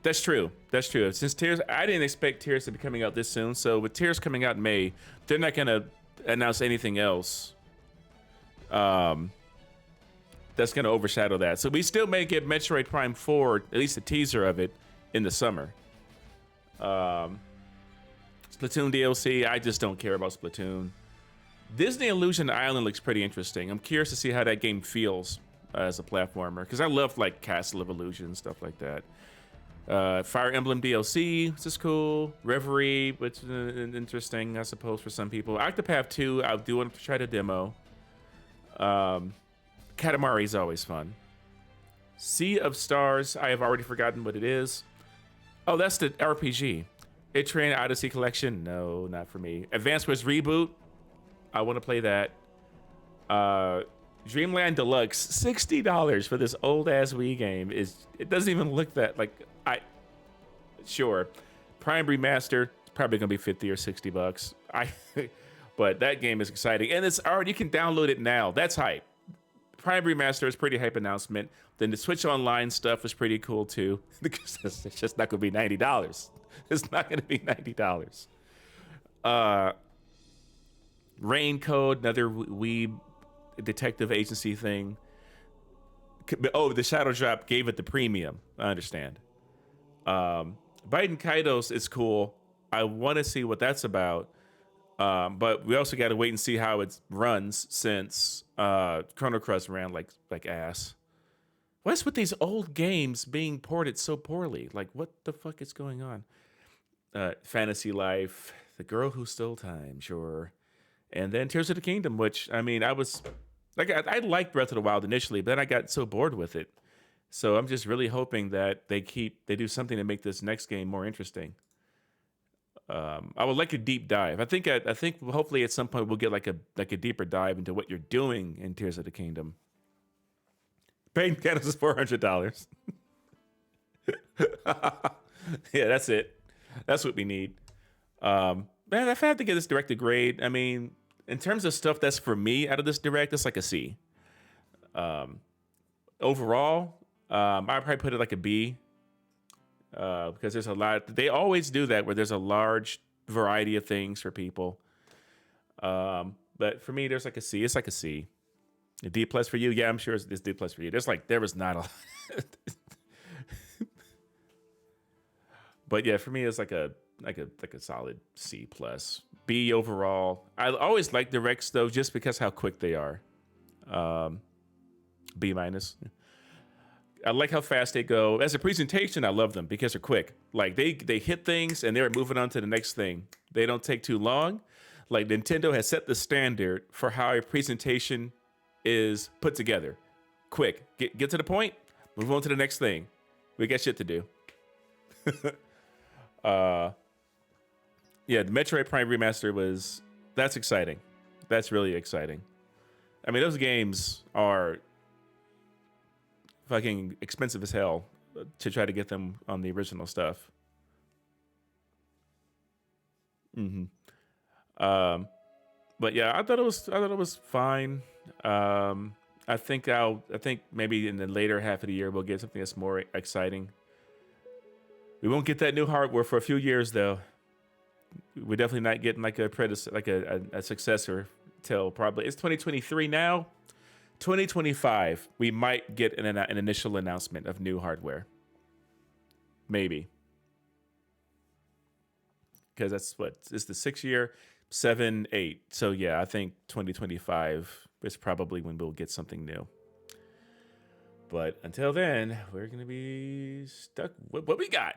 [SPEAKER 1] That's true. Since Tears, I didn't expect Tears to be coming out this soon. So with Tears coming out in May, they're not gonna announce anything else. That's gonna overshadow that. So we still may get Metroid Prime 4, at least a teaser of it, in the summer. Splatoon DLC, I just don't care about Splatoon. Disney Illusion Island looks pretty interesting. I'm curious to see how that game feels as a platformer, because I love like Castle of Illusion, stuff like that. Fire Emblem DLC, which is cool. Reverie, which is interesting, I suppose, for some people. Octopath 2, I do want to try the demo. Katamari is always fun. Sea of Stars, I have already forgotten what it is. Oh, that's the RPG. Etrian Odyssey Collection, no, not for me. Advance Wars Reboot, I want to play that. Dreamland Deluxe, $60 for this old ass Wii game. It doesn't even look that like sure. Prime Remaster, probably gonna be 50 or 60 bucks. But that game is exciting, and it's already, you can download it now. That's hype. Prime Remaster is pretty hype announcement. Then the Switch Online stuff is pretty cool too, because it's just not gonna be $90. It's not gonna be $90. Rain Code, another Wii detective agency thing. Oh, the Shadow Drop gave it the premium. I understand. Biden Kaidos is cool. I want to see what that's about. But we also got to wait and see how it runs, since Chrono Cross ran like ass. What's with these old games being ported so poorly? Like, what the fuck is going on? Fantasy Life, The Girl Who Stole Time, sure. And then Tears of the Kingdom, which, I mean, I liked Breath of the Wild initially, but then I got so bored with it. So I'm just really hoping that they do something to make this next game more interesting. I would like a deep dive. I think hopefully at some point we'll get like a deeper dive into what you're doing in Tears of the Kingdom. Paying Canvas is $400. Yeah, that's it. That's what we need. Man, if I had to get this direct a grade, I mean, in terms of stuff that's for me out of this direct, it's like a C. Overall, I'd probably put it like a B. Because there's a lot. They always do that where there's a large variety of things for people. But for me, there's like a C. It's like a C. A D plus for you? Yeah, I'm sure it's D plus for you. There was not a lot. But yeah, for me, it's like a solid C plus. B overall. I always like directs though, just because how quick they are. B minus. I like how fast they go. As a presentation, I love them because they're quick. Like they hit things and they're moving on to the next thing. They don't take too long. Like Nintendo has set the standard for how a presentation is put together. Quick, get to the point, move on to the next thing. We got shit to do. Yeah, the Metroid Prime Remaster that's exciting. That's really exciting. I mean, those games are fucking expensive as hell to try to get them on the original stuff. But yeah, I thought it was fine. I think maybe in the later half of the year we'll get something that's more exciting. We won't get that new hardware for a few years though. We're definitely not getting like a successor till probably it's 2023 now. 2025 we might get an initial announcement of new hardware. Maybe. Because that's it's the 6 year, 7, 8. So yeah, I think 2025 is probably when we'll get something new. But until then, we're gonna be stuck with what we got.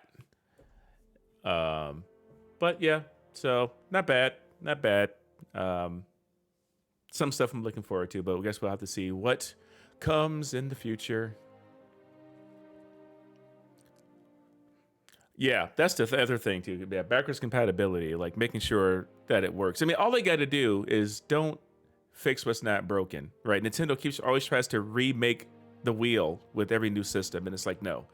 [SPEAKER 1] But yeah, so not bad. Some stuff I'm looking forward to, but I guess we'll have to see what comes in the future. Yeah, that's the other thing too. Yeah, backwards compatibility, like making sure that it works. I mean, all they got to do is don't fix what's not broken, right? Nintendo always tries to remake the wheel with every new system, and it's like, no.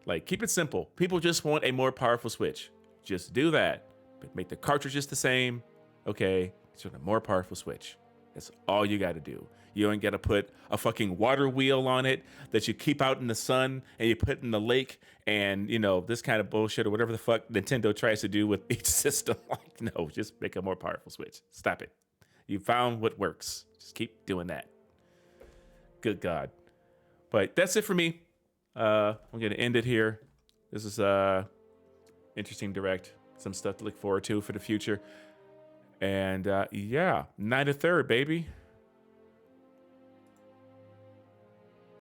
[SPEAKER 1] Like, keep it simple. People just want a more powerful Switch. Just do that. But make the cartridges the same. Okay, it's a more powerful Switch. That's all you got to do. You ain't got to put a fucking water wheel on it that you keep out in the sun and you put in the lake and, you know, this kind of bullshit or whatever the fuck Nintendo tries to do with each system. Like, no, just make a more powerful Switch. Stop it. You found what works. Just keep doing that. Good God. But that's it for me. I'm going to end it here. This is interesting direct. Some stuff to look forward to for the future. And yeah, 9/3, baby.